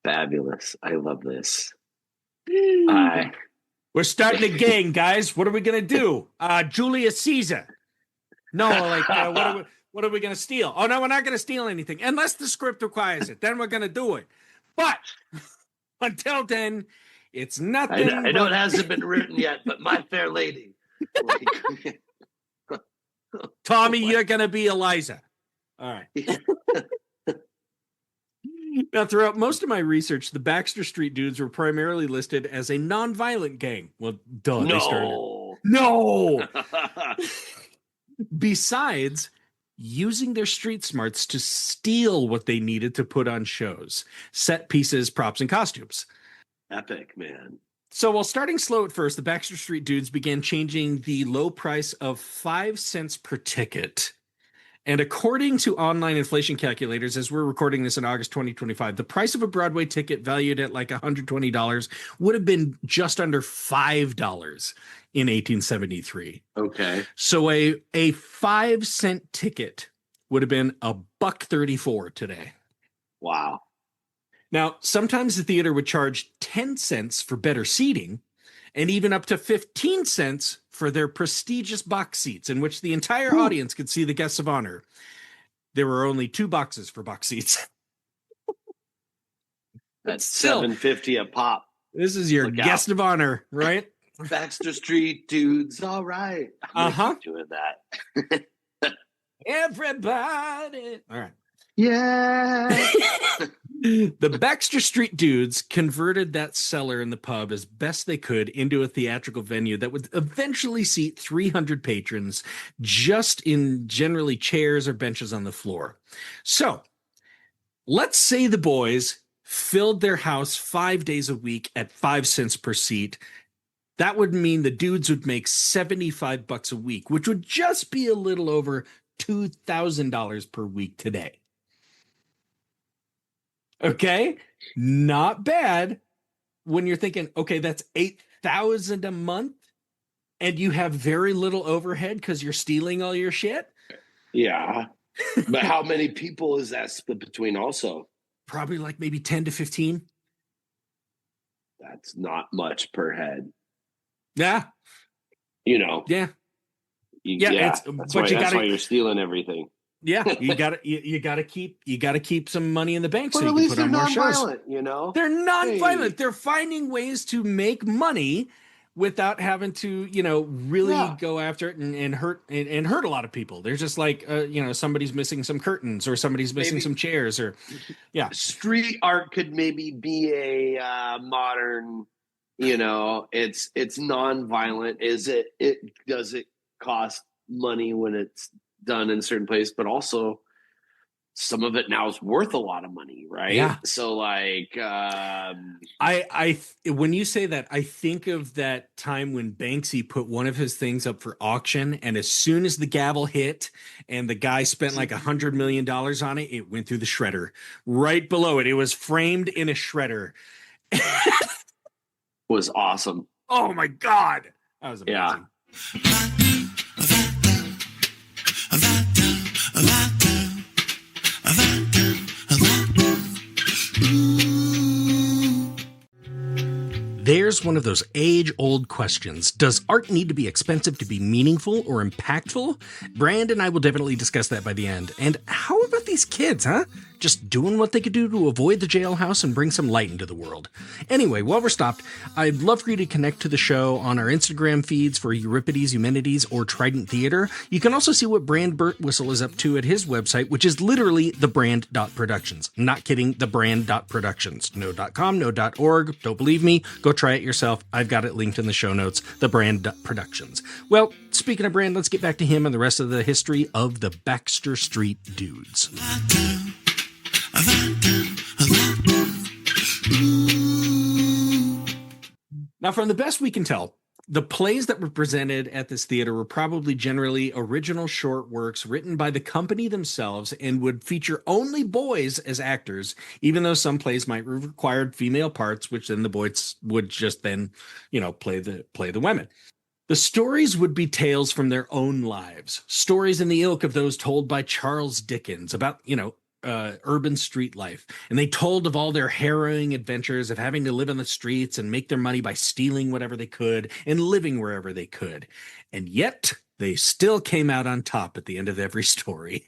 Fabulous. I love this.
We're starting a gang, guys. What are we gonna do? Julius Caesar. No, like what are we gonna steal? Oh no, we're not gonna steal anything unless the script requires it. Then we're gonna do it. But until then, it's nothing.
I know it hasn't been written yet, but My Fair Lady.
Tommy, you're gonna be Eliza. All right. Now, throughout most of my research, the Baxter Street Dudes were primarily listed as a non-violent gang. Well, duh, they started. No. Besides using their street smarts to steal what they needed to put on shows, set pieces, props, and costumes.
Epic, man.
So while starting slow at first, the Baxter Street Dudes began changing the low price of 5 cents per ticket. And according to online inflation calculators, as we're recording this in August 2025, the price of a Broadway ticket valued at like $120 would have been just under $5 in 1873.
Okay.
So a 5 cent ticket would have been $1.34 today.
Wow.
Now, sometimes the theater would charge 10 cents for better seating and even up to 15 cents for their prestigious box seats in which the entire audience could see the guests of honor. There were only 2 boxes for box seats.
That's $7.50 a pop.
This is your guest of honor, right?
Baxter Street Dudes. All right. I'm doing that.
Everybody. All right.
Yeah.
The Baxter Street Dudes converted that cellar in the pub as best they could into a theatrical venue that would eventually seat 300 patrons just in generally chairs or benches on the floor. So let's say the boys filled their house 5 days a week at 5 cents per seat. That would mean the dudes would make $75 a week, which would just be a little over $2,000 per week today. Okay, not bad when you're thinking, okay, that's $8,000 a month and you have very little overhead because you're stealing all your shit.
Yeah. But how many people is that split between also?
Probably like maybe 10 to 15.
That's not much per head.
Yeah.
You know.
Yeah.
That's why you're stealing everything.
Yeah, you gotta keep some money in the bank
but
so you
at
can
least
put on more shows.
Non-violent, you know,
they're non-violent. Hey. They're finding ways to make money without having to, really go after it and hurt a lot of people. They're just like, somebody's missing some curtains or somebody's missing some chairs or,
street art could maybe be a modern. It's non-violent. Does it cost money when it's done in a certain place, but also some of it now is worth a lot of money, right?
Yeah.
So like
when you say that, I think of that time when Banksy put one of his things up for auction, and as soon as the gavel hit and the guy spent like $100 million on it, it went through the shredder. Right below it, it was framed in a shredder.
Was awesome.
Oh my God. That was amazing.
Yeah.
There's one of those age-old questions. Does art need to be expensive to be meaningful or impactful? Brand and I will definitely discuss that by the end. And how about these kids, huh? Just doing what they could do to avoid the jailhouse and bring some light into the world. Anyway, while we're stopped, I'd love for you to connect to the show on our Instagram feeds for Euripides, Eumenides, or Trident Theater. You can also see what Brand Birtwistle is up to at his website, which is literally thebrand.productions. I'm not kidding, thebrand.productions. No .com, no .org. Don't believe me? Go try it yourself. I've got it linked in the show notes, thebrand.productions. Well, speaking of Brand, let's get back to him and the rest of the history of the Baxter Street Dudes. Now, from the best we can tell, the plays that were presented at this theater were probably generally original short works written by the company themselves and would feature only boys as actors, even though some plays might have required female parts, which then the boys would just then, play the women. The stories would be tales from their own lives, stories in the ilk of those told by Charles Dickens about, urban street life. And they told of all their harrowing adventures of having to live on the streets and make their money by stealing whatever they could and living wherever they could. And yet they still came out on top at the end of every story.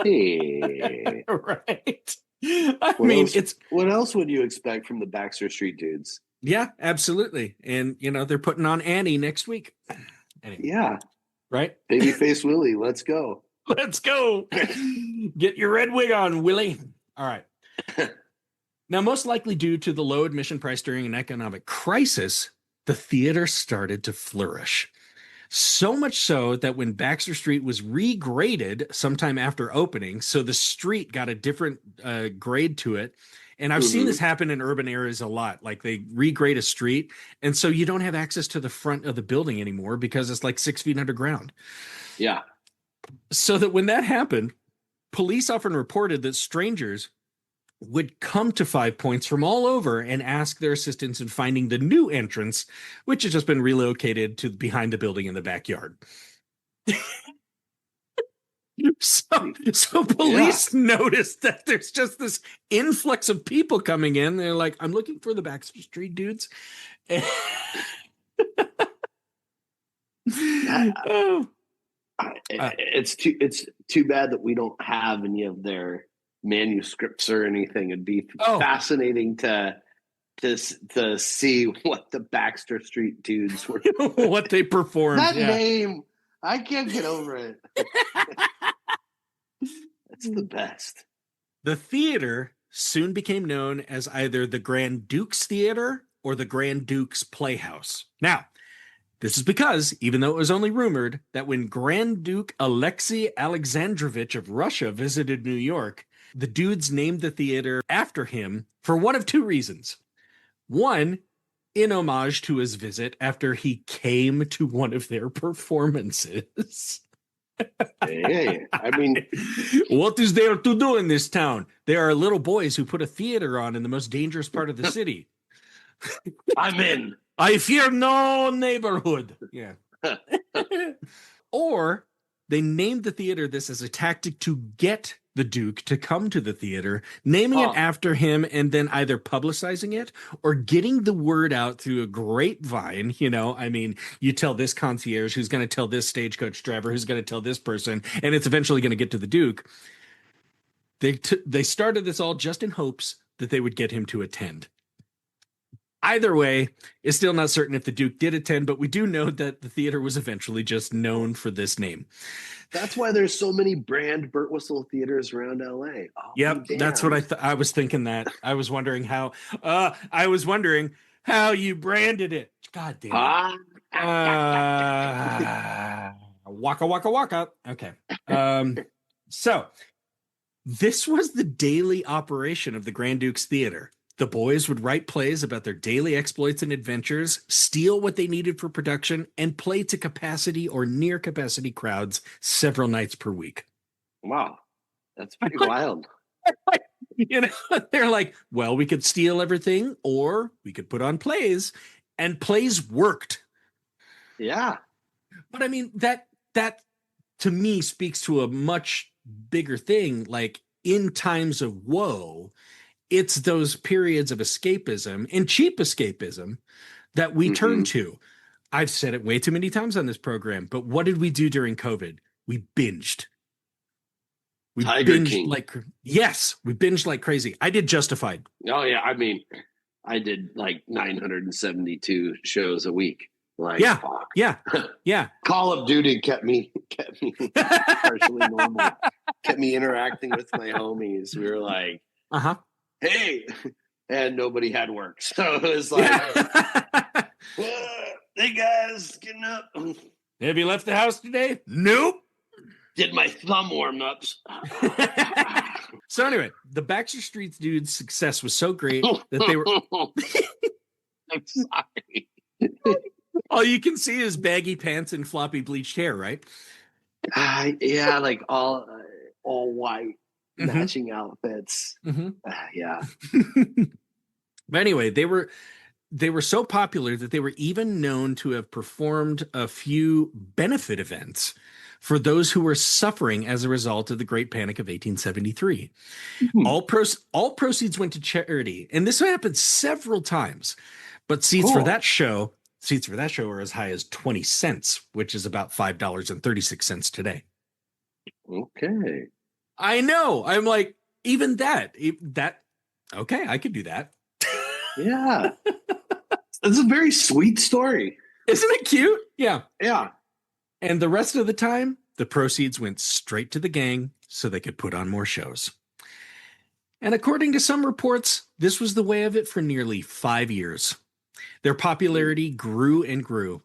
Hey.
Right. I mean,
what else would you expect from the Baxter Street Dudes?
Yeah, absolutely. And, they're putting on Annie next week. Anyway,
yeah.
Right?
Babyface Willie, let's go.
Let's go. Get your red wig on, Willie. All right. Now, most likely due to the low admission price during an economic crisis, the theater started to flourish. So much so that when Baxter Street was regraded sometime after opening, so the street got a different grade to it. And I've seen this happen in urban areas a lot. Like they regrade a street. And so you don't have access to the front of the building anymore because it's like 6 feet underground.
Yeah.
So that when that happened, police often reported that strangers would come to Five Points from all over and ask their assistance in finding the new entrance, which has just been relocated to behind the building in the backyard. So police noticed that there's just this influx of people coming in. They're like, I'm looking for the Baxter Street Dudes.
It's too bad that we don't have any of their manuscripts or anything. It'd be fascinating to see what the Baxter Street Dudes were
what they performed.
That name, I can't get over it. That's the best.
The theater soon became known as either the Grand Duke's Theater or the Grand Duke's Playhouse. Now, this is because, even though it was only rumored, that when Grand Duke Alexei Alexandrovich of Russia visited New York, the dudes named the theater after him for one of two reasons. One, in homage to his visit after he came to one of their performances.
Hey, I mean,
what is there to do in this town? There are little boys who put a theater on in the most dangerous part of the city.
I'm in.
I fear no neighborhood. Yeah. Or they named the theater this as a tactic to get the Duke to come to the theater, naming it after him and then either publicizing it or getting the word out through a grapevine. I mean, you tell this concierge who's going to tell this stagecoach driver who's going to tell this person, and it's eventually going to get to the Duke. They started this all just in hopes that they would get him to attend. Either way, it's still not certain if the Duke did attend, but we do know that the theater was eventually just known for this name.
That's why there's so many brand Birtwistle theaters around L.A. Oh,
yep, damn. That's what I was thinking. That I was wondering how you branded it. God damn it. Waka waka waka. Okay. So this was the daily operation of the Grand Duke's Theater. The boys would write plays about their daily exploits and adventures, steal what they needed for production, and play to capacity or near capacity crowds several nights per week.
Wow. That's pretty wild.
They're like, well, we could steal everything or we could put on plays, and plays worked.
Yeah.
But I mean, that to me speaks to a much bigger thing. Like in times of woe, it's those periods of escapism and cheap escapism that we turn to. I've said it way too many times on this program, but what did we do during COVID? We binged. We binged like crazy. I did Justified.
Oh yeah. I mean, I did like 972 shows a week. Like,
yeah,
fuck.
yeah.
Call of Duty kept me partially normal. Kept me interacting with my homies. We were like, hey, and nobody had work. So it was like, hey guys, getting up.
Have you left the house today? Nope.
Did my thumb warm ups.
So anyway, the Baxter Street Dudes' success was so great that they were.
I'm sorry.
All you can see is baggy pants and floppy bleached hair, right?
Yeah, like all white matching outfits. Yeah.
But anyway, they were so popular that they were even known to have performed a few benefit events for those who were suffering as a result of the Great Panic of 1873. All proceeds went to charity, and this happened several times. But seats for that show are as high as 20 cents, which is about $5.36 today.
Okay.
I know. I'm like, even that, okay, I could do that.
Yeah. It's a very sweet story.
Isn't it cute? Yeah.
Yeah.
And the rest of the time, the proceeds went straight to the gang so they could put on more shows. And according to some reports, this was the way of it for nearly 5 years. Their popularity grew and grew.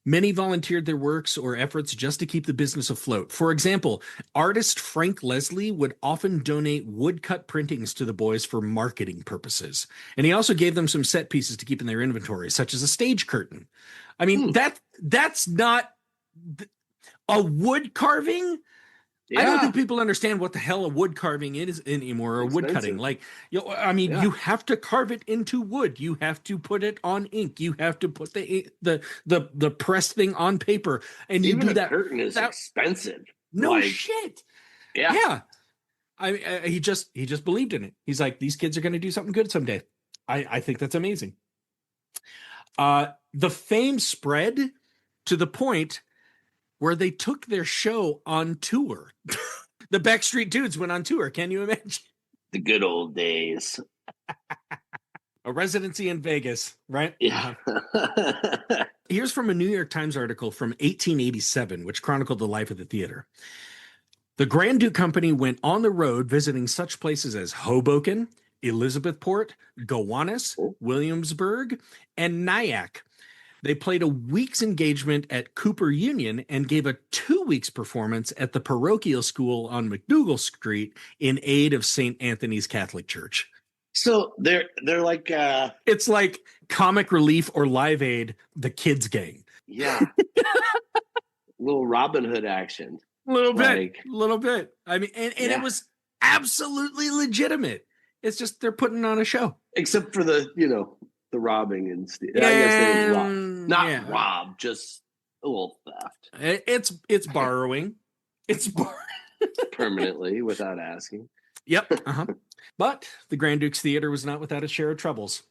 Many volunteered their works or efforts just to keep the business afloat. For example, artist Frank Leslie would often donate woodcut printings to the boys for marketing purposes. And he also gave them some set pieces to keep in their inventory, such as a stage curtain. I mean, that's not a wood carving. Yeah. I don't think people understand what the hell a wood carving is anymore, or wood cutting. Like, you have to carve it into wood. You have to put it on ink. You have to put the press thing on paper, and you do that.
Curtain is expensive.
No shit.
Yeah.
He just believed in it. He's like, these kids are going to do something good someday. I think that's amazing. The fame spread to the point where they took their show on tour. The Baxter Street Dudes went on tour. Can you imagine?
The good old days.
A residency in Vegas, right?
Yeah.
Here's from a New York Times article from 1887, which chronicled the life of the theater. The Grand Duke Company went on the road visiting such places as Hoboken, Elizabethport, Gowanus, Williamsburg, and Nyack. They played a week's engagement at Cooper Union and gave a 2 weeks performance at the parochial school on McDougal Street in aid of St. Anthony's Catholic Church.
So they're like
it's like Comic Relief or Live Aid, the kids gang.
Yeah. Little Robin Hood action.
A little bit. I mean, and it was absolutely legitimate. It's just they're putting on a show.
Except for the robbing and I guess they rob. Not rob, just a little theft.
It's borrowing. It's
permanently without asking.
Yep. But the Grand Duke's Theater was not without its share of troubles.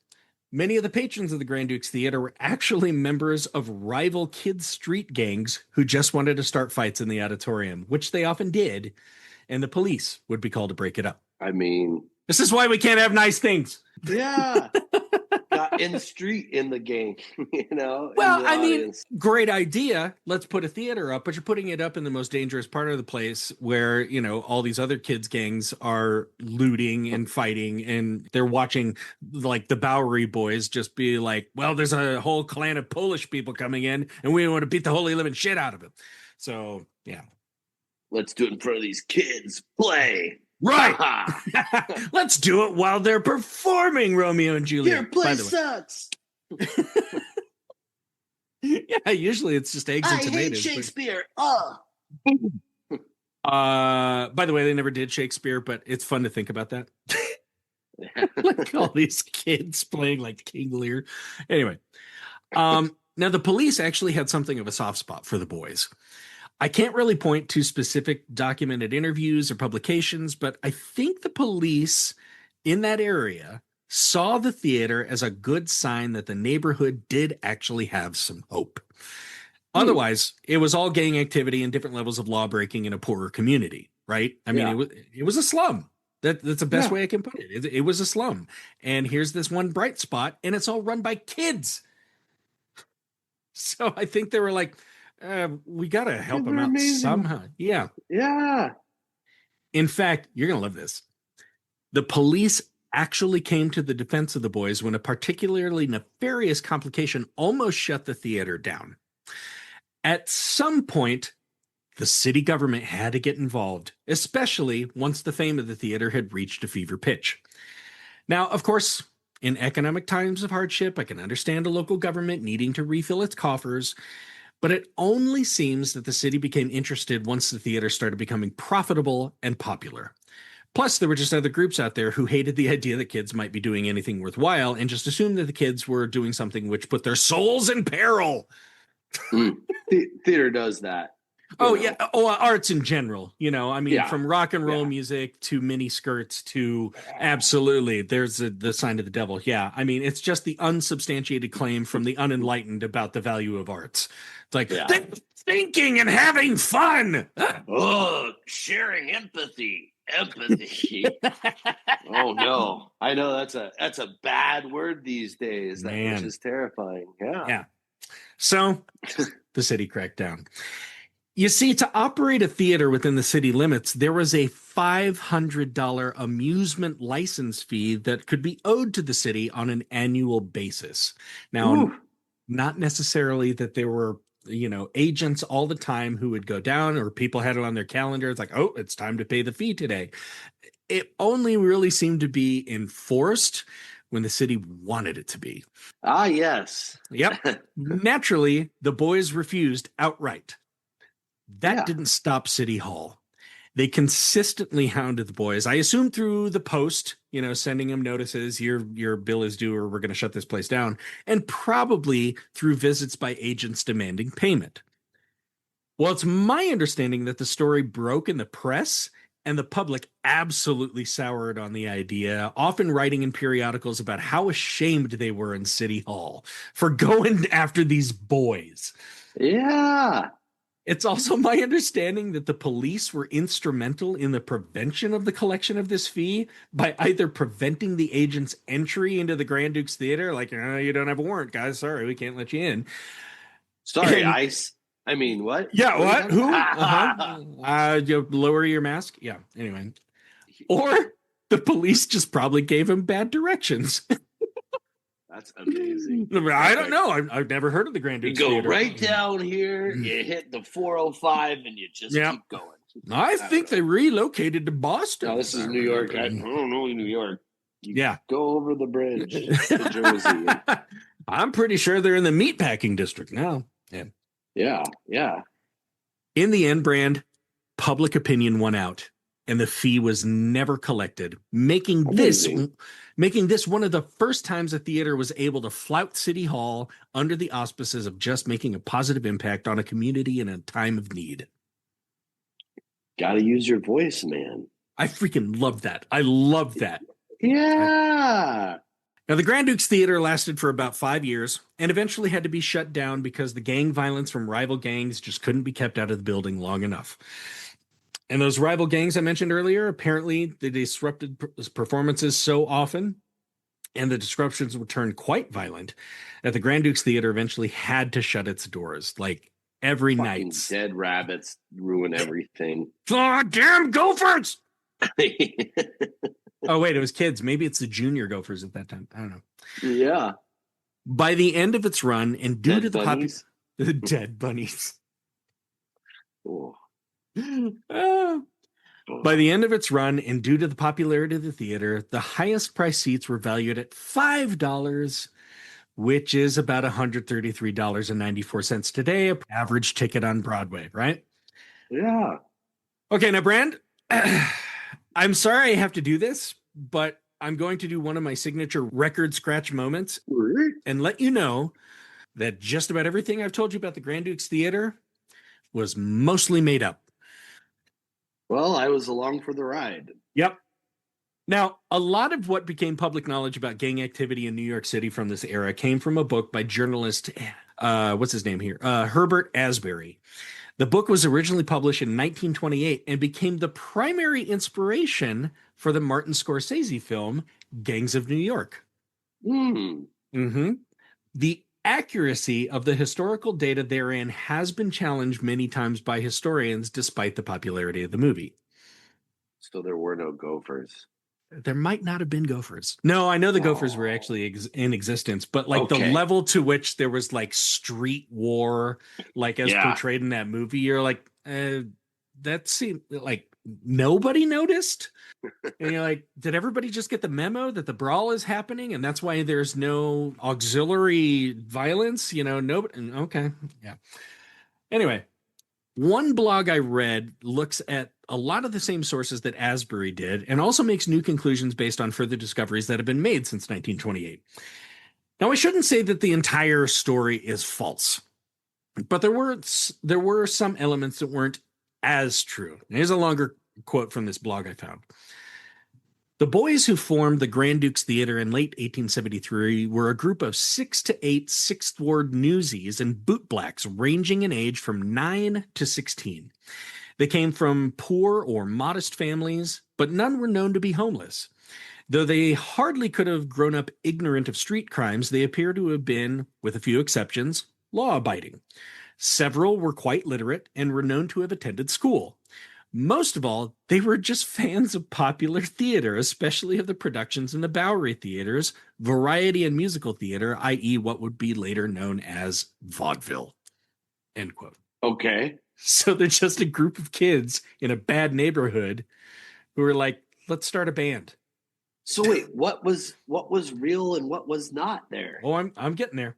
Many of the patrons of the Grand Duke's Theater were actually members of rival kids' street gangs who just wanted to start fights in the auditorium, which they often did, and the police would be called to break it up.
I mean,
this is why we can't have nice things.
Yeah. In the street, in the gang, Well,
I mean, great idea. Let's put a theater up, but you're putting it up in the most dangerous part of the place where, all these other kids' gangs are looting and fighting, and they're watching like the Bowery Boys just be like, well, there's a whole clan of Polish people coming in and we want to beat the holy living shit out of them. So, yeah.
Let's do it in front of these kids. Play.
Right. Let's do it while they're performing Romeo and Juliet.
Your play sucks.
Yeah, usually it's just eggs and tomatoes.
I hate Shakespeare.
By the way, they never did Shakespeare, but it's fun to think about that. Like all these kids playing like King Lear. Anyway, now the police actually had something of a soft spot for the boys. I can't really point to specific documented interviews or publications, but I think the police in that area saw the theater as a good sign that the neighborhood did actually have some hope. Otherwise, it was all gang activity and different levels of law breaking in a poorer community, right? I mean, it was a slum. That's the best way I can put it. It was a slum. And here's this one bright spot, and it's all run by kids. So I think they were like, we got to help them out somehow. Yeah.
Yeah.
In fact, you're going to love this. The police actually came to the defense of the boys when a particularly nefarious complication almost shut the theater down. At some point, the city government had to get involved, especially once the fame of the theater had reached a fever pitch. Now, of course, in economic times of hardship, I can understand a local government needing to refill its coffers. But it only seems that the city became interested once the theater started becoming profitable and popular. Plus, there were just other groups out there who hated the idea that kids might be doing anything worthwhile and just assumed that the kids were doing something which put their souls in peril.
Theater does that.
Oh,
know.
yeah. Oh, arts in general. I mean,
Yeah.
from rock and roll
Yeah.
music to mini skirts to absolutely, there's the sign of the devil. Yeah. I mean, it's just the unsubstantiated claim from the unenlightened about the value of arts. It's like,
Yeah.
thinking and having fun.
Oh, sharing empathy. Empathy. Oh no. I know that's a bad word these days, which
Man.
is terrifying. Yeah.
Yeah. So the city cracked down. You see, to operate a theater within the city limits, there was a $500 amusement license fee that could be owed to the city on an annual basis. Now,
Ooh.
not necessarily that there were, agents all the time who would go down, or people had it on their calendar. It's like, oh, it's time to pay the fee today. It only really seemed to be enforced when the city wanted it to be.
Ah, yes.
Yep. Naturally, the boys refused outright. That didn't stop City Hall. They consistently hounded the boys. I assume through the post, sending them notices, your bill is due or we're going to shut this place down, and probably through visits by agents demanding payment. Well, it's my understanding that the story broke in the press and the public absolutely soured on the idea, often writing in periodicals about how ashamed they were in City Hall for going after these boys.
Yeah.
It's also my understanding that the police were instrumental in the prevention of the collection of this fee by either preventing the agent's entry into the Grand Duke's Theater, like, you don't have a warrant, guys. Sorry, we can't let you in.
Sorry, ICE. I mean, what?
Yeah, what? Who? You lower your mask? Yeah, anyway. Or the police just probably gave him bad directions.
That's amazing.
I don't know. I've never heard of the Grand
You
Duke's
go
Theater.
right down here, you hit the 405, and you just keep going.
I think they relocated to Boston.
No, this is New York. I don't know New York. You go over the bridge to Jersey.
I'm pretty sure they're in the meatpacking district now.
Yeah.
In the end, Brand, public opinion won out, and the fee was never collected, making this one of the first times a theater was able to flout City Hall under the auspices of just making a positive impact on a community in a time of need.
Gotta use your voice, man.
I freaking love that. I love that.
Yeah.
Now, the Grand Duke's Theater lasted for about 5 years and eventually had to be shut down because the gang violence from rival gangs just couldn't be kept out of the building long enough. And those rival gangs I mentioned earlier, apparently they disrupted performances so often, and the disruptions would turn quite violent, that the Grand Duke's Theater eventually had to shut its doors, like every night.
Dead rabbits ruin everything.
Oh, damn gophers! Oh, wait, it was kids. Maybe it's the junior gophers at that time. I don't know.
Yeah.
By the end of its run, and due to the dead bunnies.
Oh.
By the end of its run, and due to the popularity of the theater, the highest price seats were valued at $5, which is about $133.94 today, an average ticket on Broadway, right?
Yeah.
Okay, now, Brand, I'm sorry I have to do this, but I'm going to do one of my signature record scratch moments and let you know that just about everything I've told you about the Grand Duke's Theater was mostly made up.
Well, I was along for the ride.
Yep. Now, a lot of what became public knowledge about gang activity in New York City from this era came from a book by journalist, what's his name here? Herbert Asbury. The book was originally published in 1928 and became the primary inspiration for the Martin Scorsese film, Gangs of New York. The accuracy of the historical data therein has been challenged many times by historians, despite the popularity of the movie.
So there were no gophers.
There might not have been gophers. No, I know the gophers were actually in existence, but like the level to which there was like street war, like as portrayed in that movie, you're like, that seemed like nobody noticed. And you're like, did everybody just get the memo that the brawl is happening? And that's why there's no auxiliary violence, nobody. Okay. Yeah. Anyway, one blog I read looks at a lot of the same sources that Asbury did and also makes new conclusions based on further discoveries that have been made since 1928. Now, I shouldn't say that the entire story is false. But there were some elements that weren't as true. And here's a longer quote from this blog I found. The boys who formed the Grand Dukes Theater in late 1873 were a group of 6 to 8 Sixth Ward newsies and bootblacks ranging in age from 9 to 16. They came from poor or modest families, but none were known to be homeless. Though they hardly could have grown up ignorant of street crimes, they appear to have been, with a few exceptions, law-abiding. Several were quite literate and were known to have attended school. Most of all, they were just fans of popular theater, especially of the productions in the Bowery theaters, variety and musical theater, i.e. what would be later known as vaudeville. End quote.
Okay.
So they're just a group of kids in a bad neighborhood who were like, let's start a band.
So wait, what was real and what was not there?
Oh, I'm getting there.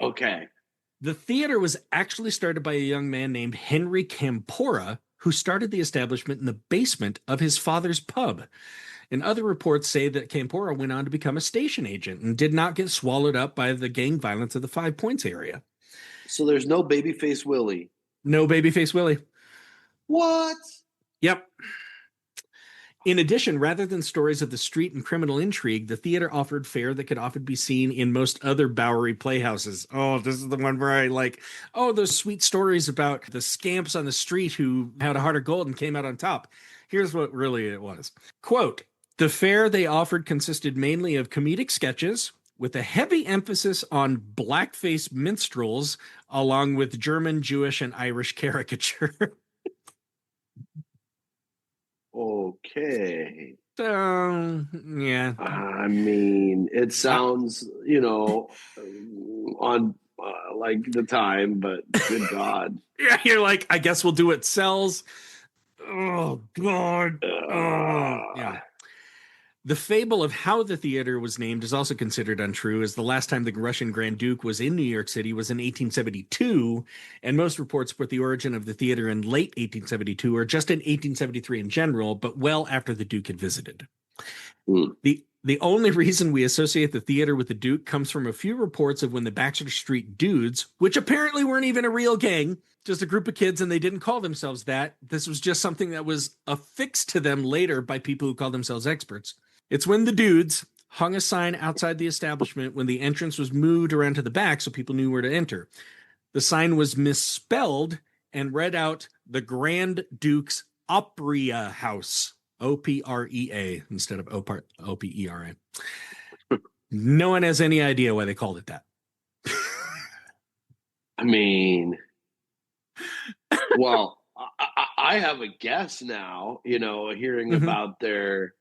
Okay.
The theater was actually started by a young man named Henry Campora, who started the establishment in the basement of his father's pub. And other reports say that Campora went on to become a station agent and did not get swallowed up by the gang violence of the 5 Points area.
So there's no Babyface Willie.
No Babyface Willie.
What?
Yep. In addition, rather than stories of the street and criminal intrigue, the theater offered fare that could often be seen in most other Bowery playhouses. Oh, this is the one where I like, oh, those sweet stories about the scamps on the street who had a heart of gold and came out on top. Here's what really it was. Quote, the fare they offered consisted mainly of comedic sketches with a heavy emphasis on blackface minstrels, along with German, Jewish, and Irish caricature.
Okay.
Yeah.
I mean, it sounds, on like the time, but good God.
Yeah, you're like, I guess we'll do what sells. Oh, God. Oh, yeah. The fable of how the theater was named is also considered untrue, as the last time the Russian Grand Duke was in New York City was in 1872, and most reports put the origin of the theater in late 1872 or just in 1873 in general, but well after the Duke had visited. The only reason we associate the theater with the Duke comes from a few reports of when the Baxter Street Dudes, which apparently weren't even a real gang, just a group of kids, and they didn't call themselves that. This was just something that was affixed to them later by people who called themselves experts. It's when the Dudes hung a sign outside the establishment when the entrance was moved around to the back so people knew where to enter. The sign was misspelled and read out the Grand Duke's Opera House, O-P-R-E-A, instead of O-P-E-R-A. No one has any idea why they called it that.
I mean, well, I have a guess now, hearing about their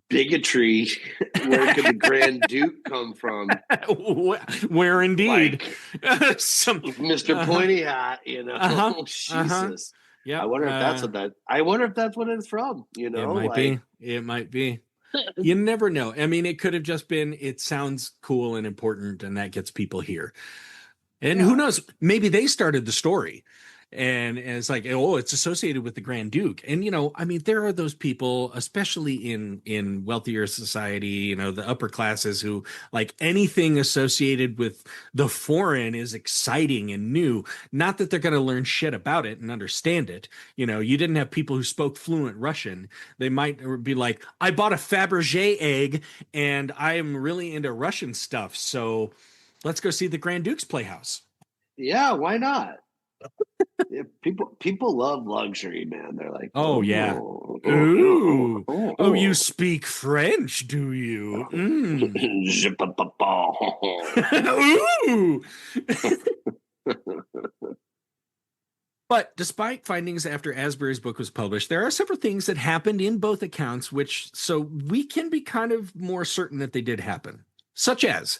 bigotry. Where could the Grand Duke come from?
Where indeed?
Like, Mr. Pointy Hat, Jesus.
Yeah.
I wonder if that's what it's from,
It might be. It might be. You never know. I mean, it could have just been, it sounds cool and important, and that gets people here. And who knows? Maybe they started the story. And it's like, oh, it's associated with the Grand Duke. And, I mean, there are those people, especially in wealthier society, the upper classes, who like anything associated with the foreign is exciting and new. Not that they're going to learn shit about it and understand it. You didn't have people who spoke fluent Russian. They might be like, I bought a Fabergé egg and I am really into Russian stuff. So let's go see the Grand Duke's Playhouse.
Yeah, why not? Yeah, people love luxury, man. They're like,
oh yeah, you speak French, do you? Ooh. But despite findings after Asbury's book was published, there are several things that happened in both accounts, so we can be kind of more certain that they did happen, such as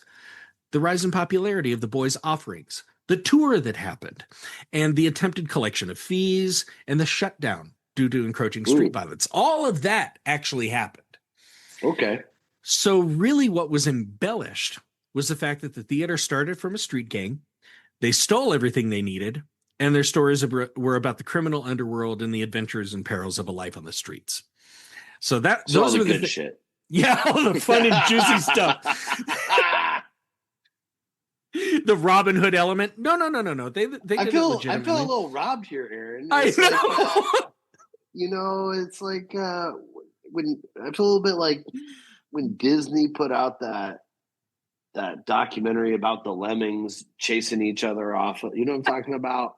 the rise in popularity of the boys' offerings, the tour that happened, and the attempted collection of fees, and the shutdown due to encroaching street violence. All of that actually happened.
Okay.
So really what was embellished was the fact that the theater started from a street gang. They stole everything they needed, and their stories were about the criminal underworld and the adventures and perils of a life on the streets. So those were the
good shit.
Yeah, all the fun and juicy stuff. The Robin Hood element. No. They did
I
it
feel
legitimately.
a little robbed here, Aaron.
I
It's
know.
it's like when I feel a little bit like when Disney put out that documentary about the lemmings chasing each other off. You know what I'm talking about?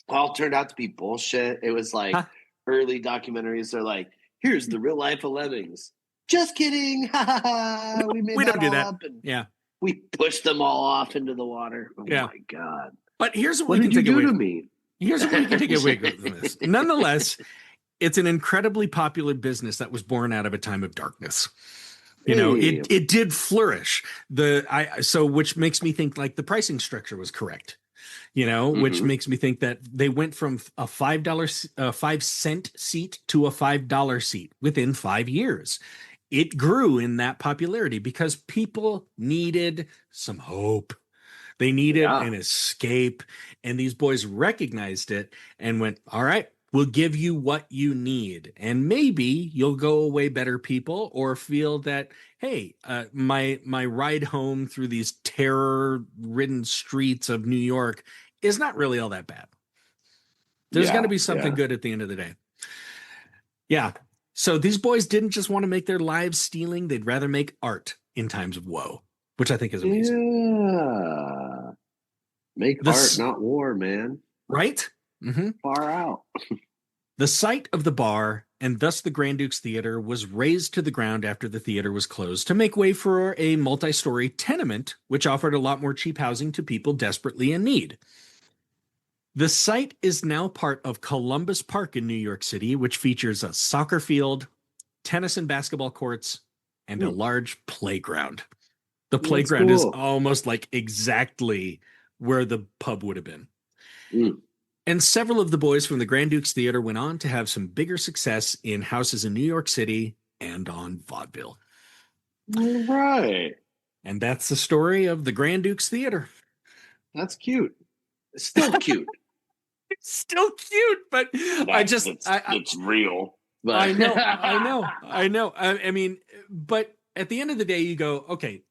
All turned out to be bullshit. It was like
Huh?
early documentaries. They're like, here's the real life of lemmings. Just kidding. We made
We
that
don't do
all
that.
up and
Yeah.
we pushed them all off into the water. Oh
Yeah.
my God.
But here's what
What
we
did
can
you
take
do
away.
to me?
Here's what we can take away from this. Nonetheless, it's an incredibly popular business that was born out of a time of darkness.
Hey.
It did flourish. Which makes me think like the pricing structure was correct. Which makes me think that they went from a $5 seat to a $5 seat within 5 years. It grew in that popularity because people needed some hope. They needed an escape, and these boys recognized it and went, all right, we'll give you what you need. And maybe you'll go away better people or feel that, hey, my ride home through these terror-ridden streets of New York is not really all that bad. There's got to be something good at the end of the day. Yeah. So these boys didn't just want to make their lives stealing. They'd rather make art in times of woe, which I think is amazing.
Yeah. Make art, not war, man.
Right? Mm-hmm.
Far out.
The site of the bar, and thus the Grand Duke's Theater, was razed to the ground after the theater was closed to make way for a multi-story tenement, which offered a lot more cheap housing to people desperately in need. The site is now part of Columbus Park in New York City, which features a soccer field, tennis and basketball courts, and a large playground. The playground is almost like exactly where the pub would have been. And several of the boys from the Grand Duke's Theater went on to have some bigger success in houses in New York City and on vaudeville.
Right.
And that's the story of the Grand Duke's Theater.
That's cute. It's still cute.
It's still cute, but
it's real. But
I know. I mean, but at the end of the day, you go, okay,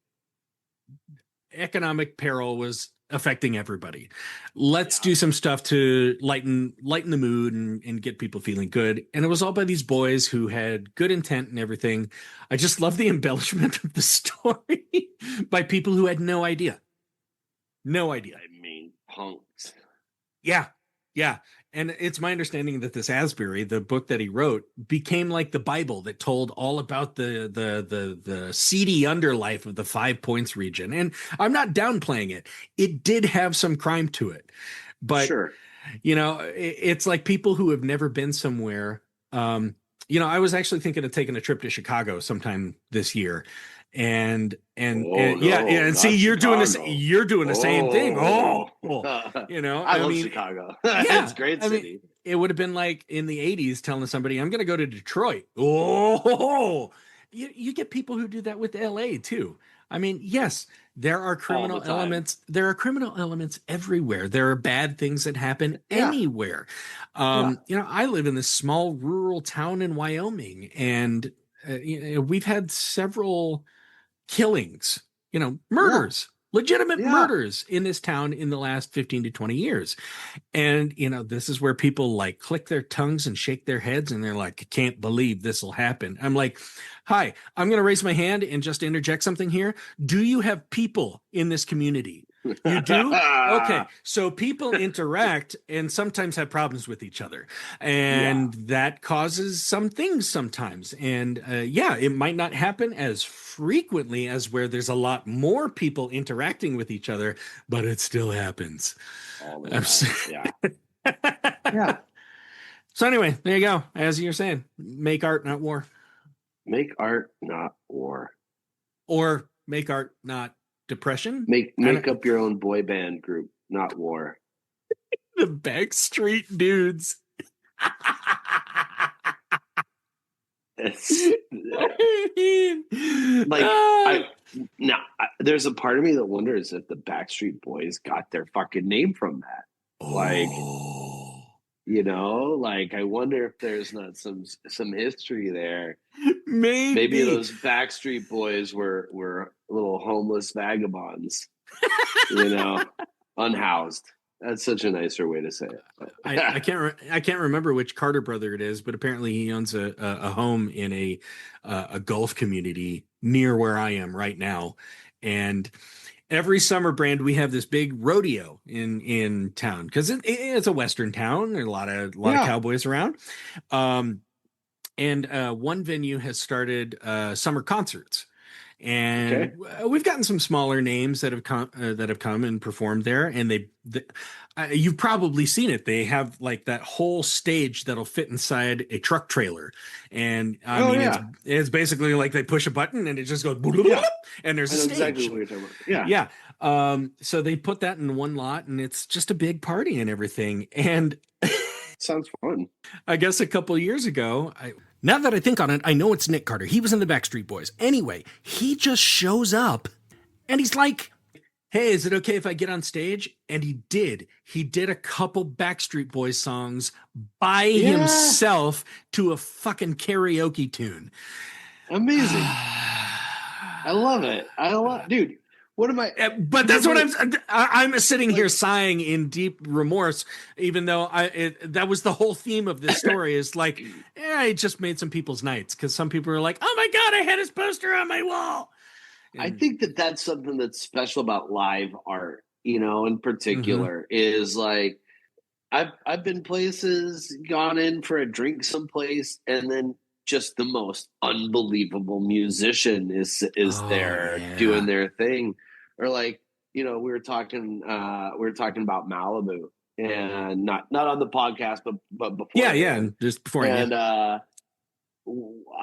economic peril was affecting everybody. Let's do some stuff to lighten the mood and get people feeling good. And it was all by these boys who had good intent and everything. I just love the embellishment of the story by people who had no idea. No idea.
I mean, punks.
Yeah. And it's my understanding that this Asbury, the book that he wrote, became like the Bible that told all about the seedy underlife of the 5 Points region. And I'm not downplaying it. It did have some crime to it. But,
sure.
It's like people who have never been somewhere. I was actually thinking of taking a trip to Chicago sometime this year. And see, you're doing this. You're doing the same thing. I love
Chicago.
Yeah,
it's a great city.
It would have been like in the 80s telling somebody, I'm going to go to Detroit. Oh, you get people who do that with L.A. too. I mean, yes, there are criminal elements. There are criminal elements everywhere. There are bad things that happen anywhere. I live in this small rural town in Wyoming, and we've had several killings, murders, legitimate murders in this town in the last 15 to 20 years. And, this is where people like click their tongues and shake their heads. And they're like, I can't believe this will happen. I'm like, hi, I'm going to raise my hand and just interject something here. Do you have people in this community? You do? Okay. So people interact and sometimes have problems with each other. And that causes some things sometimes. And it might not happen as frequently as where there's a lot more people interacting with each other, but it still happens.
Yeah.
So anyway, there you go. As you're saying, make art, not war.
Make art, not war.
Or make art, not depression.
Make up your own boy band group, not war.
The Baxter Street Dudes.
There's a part of me that wonders if the Backstreet Boys got their fucking name from that. I wonder if there's not some history there. Maybe those Backstreet Boys were little homeless vagabonds. you know, unhoused. That's such a nicer way to say it.
I can't remember which Carter brother it is, but apparently he owns a home in a Gulf community near where I am right now, and every summer, Brand, we have this big rodeo in town because it's a Western town. There are a lot of cowboys around. And one venue has started summer concerts, and we've gotten some smaller names that have come and performed there. And you've probably seen it. They have like that whole stage that'll fit inside a truck trailer, and it's basically like they push a button and it just goes, and there's a stage.
Exactly what you're talking about.
Yeah. So they put that in one lot, and it's just a big party and everything. And
sounds fun.
I guess a couple of years ago, now that I think on it, I know it's Nick Carter. He was in the Backstreet Boys. Anyway, he just shows up and he's like, hey, is it okay if I get on stage? And he did. He did a couple Backstreet Boys songs by himself to a fucking karaoke tune.
Amazing. I love it. Dude. What am I?
But that's what I'm sitting here sighing in deep remorse, even though that was the whole theme of this story is like, it just made some people's nights because some people are like, oh my God, I had his poster on my wall. And
I think that's something that's special about live art, in particular is like, I've been places, gone in for a drink someplace, and then just the most unbelievable musician is there doing their thing. Or like, we were talking about Malibu, and not on the podcast, but before.
Yeah, just before.
And I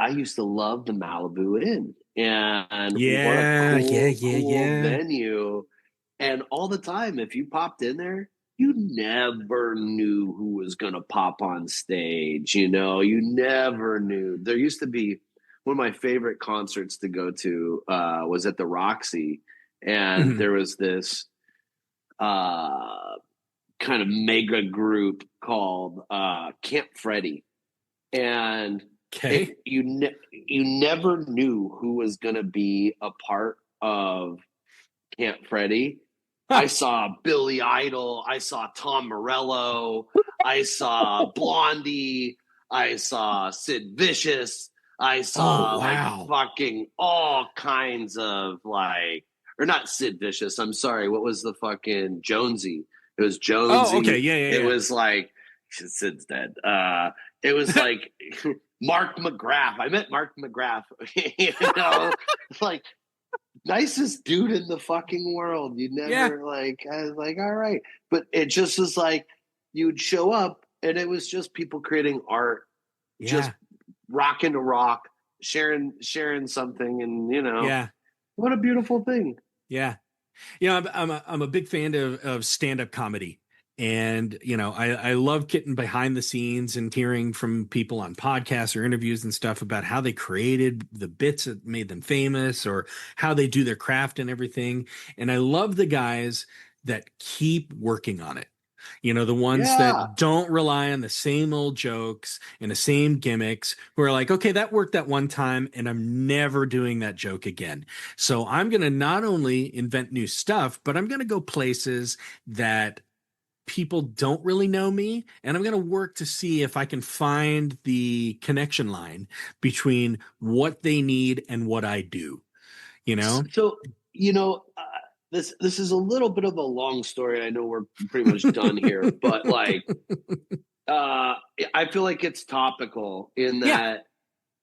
used to love the Malibu Inn, and what a cool venue. And all the time, if you popped in there, you never knew who was going to pop on stage. You never knew. There used to be one of my favorite concerts to go to was at the Roxy. And there was this kind of mega group called Camp Freddy. And you never knew who was going to be a part of Camp Freddy. I saw Billy Idol. I saw Tom Morello. I saw Blondie. I saw Sid Vicious. I saw like fucking all kinds of like, or not Sid Vicious. I'm sorry. What was the fucking Jonesy? It was Jonesy.
Oh, okay. Yeah.
It was like, Sid's dead. It was like Mark McGrath. I met Mark McGrath. Like nicest dude in the fucking world. You never I was like, all right. But it just was like, you'd show up and it was just people creating art, just rocking to rock, sharing something. And, what a beautiful thing.
Yeah. I'm a big fan of stand-up comedy. And, I love getting behind the scenes and hearing from people on podcasts or interviews and stuff about how they created the bits that made them famous or how they do their craft and everything. And I love the guys that keep working on it. The ones that don't rely on the same old jokes and the same gimmicks, who are like, okay, that worked that one time and I'm never doing that joke again. So I'm going to not only invent new stuff, but I'm going to go places that people don't really know me. And I'm going to work to see if I can find the connection line between what they need and what I do,
So, this is a little bit of a long story. I know we're pretty much done here, but like, I feel like it's topical in that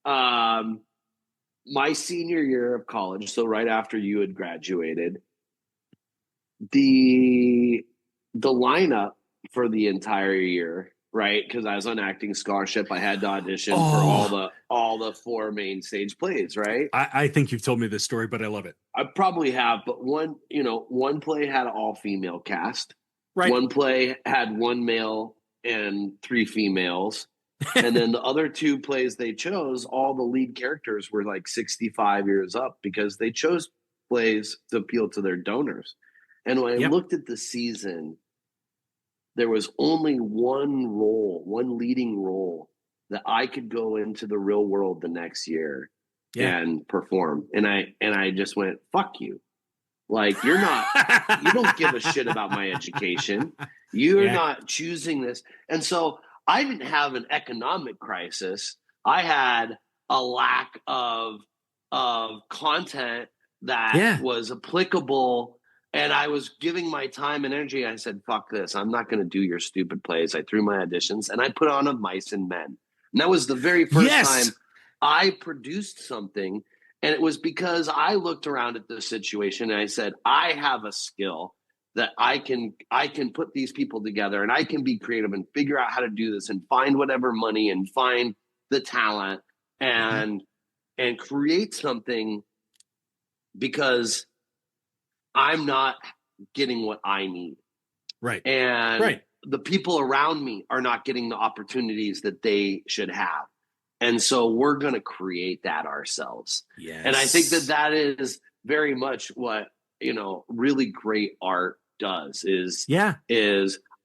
my senior year of college, so right after you had graduated, the lineup for the entire year, right? Because I was on acting scholarship, I had to audition for all the 4 main stage plays, right?
I think you've told me this story, but I love it.
I probably have, but one play had an all-female cast.
Right.
One play had 1 male and 3 females. And then the other 2 plays they chose, all the lead characters were like 65 years up because they chose plays to appeal to their donors. And when I looked at the season, there was only one leading role that I could go into the real world the next year and perform. And I just went, fuck you. Like, you don't give a shit about my education. You're
Yeah.
not choosing this. And so I didn't have an economic crisis. I had a lack of content that
Yeah.
was applicable. And I was giving my time and energy. I said, fuck this. I'm not going to do your stupid plays. I threw my auditions and I put on Of Mice and Men. And that was the very first
Yes.
time I produced something. And it was because I looked around at the situation and I said, I have a skill that I can put these people together and I can be creative and figure out how to do this and find whatever money and find the talent and create something, because I'm not getting what I need.
Right.
And the people around me are not getting the opportunities that they should have. And so we're going to create that ourselves.
Yes.
And I think that is very much what, really great art does is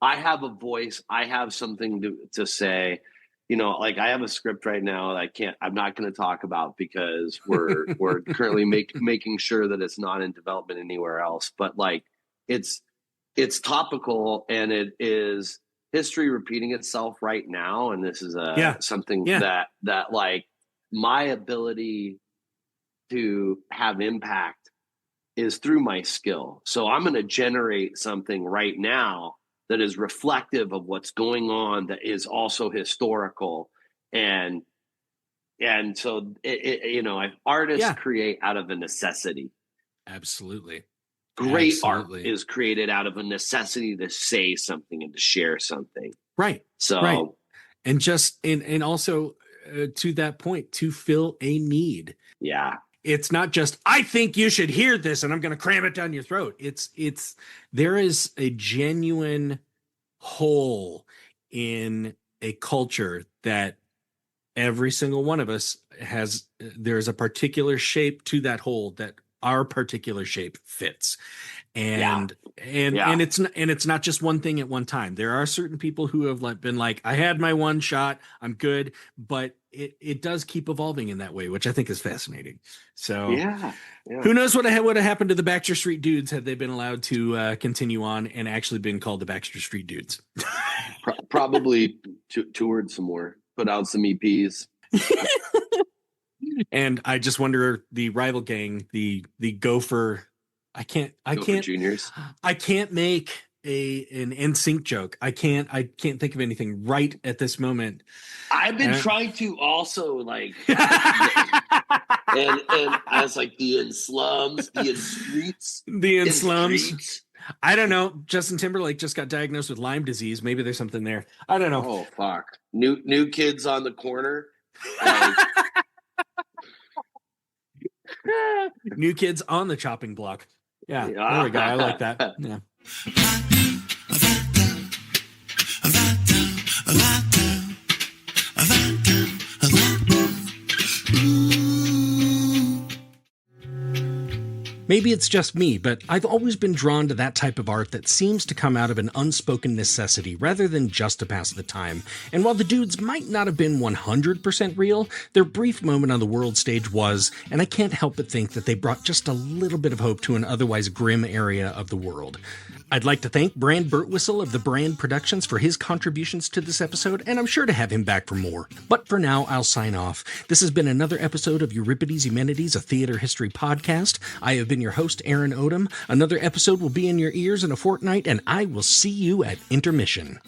I have a voice. I have something to say, like I have a script right now that I'm not going to talk about because we're currently making sure that it's not in development anywhere else. But like it's topical and it is history repeating itself right now. And this is something that like my ability to have impact is through my skill. So I'm going to generate something right now that is reflective of what's going on, that is also historical. And so artists create out of a necessity.
Absolutely.
Great art is created out of a necessity to say something and to share something.
Right.
So,
right. And just, and also to that point, to fill a need.
Yeah.
It's not just, I think you should hear this and I'm going to cram it down your throat. There is a genuine hole in a culture that every single one of us has. There's a particular shape to that hole that our particular shape fits. And it's not just one thing at one time. There are certain people who have been like, I had my one shot, I'm good, but it does keep evolving in that way, which I think is fascinating. So who knows what would have happened to the Baxter Street Dudes had they been allowed to continue on and actually been called the Baxter Street Dudes.
Probably toured some more, put out some EPs.
And I just wonder, the rival gang, the Gopher, I can't
Juniors.
I can't make an NSYNC joke. I can't think of anything right at this moment.
I've been trying to also like and as like the in slums, the in streets.
The in slums. Streets. I don't know. Justin Timberlake just got diagnosed with Lyme disease. Maybe there's something there. I don't know.
Oh fuck. New kids on the corner. Like,
New Kids on the Chopping Block. Yeah, there we go. I like that. Yeah. Maybe it's just me, but I've always been drawn to that type of art that seems to come out of an unspoken necessity rather than just to pass the time. And while the dudes might not have been 100% real, their brief moment on the world stage was, and I can't help but think that they brought just a little bit of hope to an otherwise grim area of the world. I'd like to thank Brand Birtwistle of the Brand Productions for his contributions to this episode, and I'm sure to have him back for more. But for now, I'll sign off. This has been another episode of Euripides Eumenides, a theater history podcast. I have been your host, Aaron Odom. Another episode will be in your ears in a fortnight, and I will see you at intermission.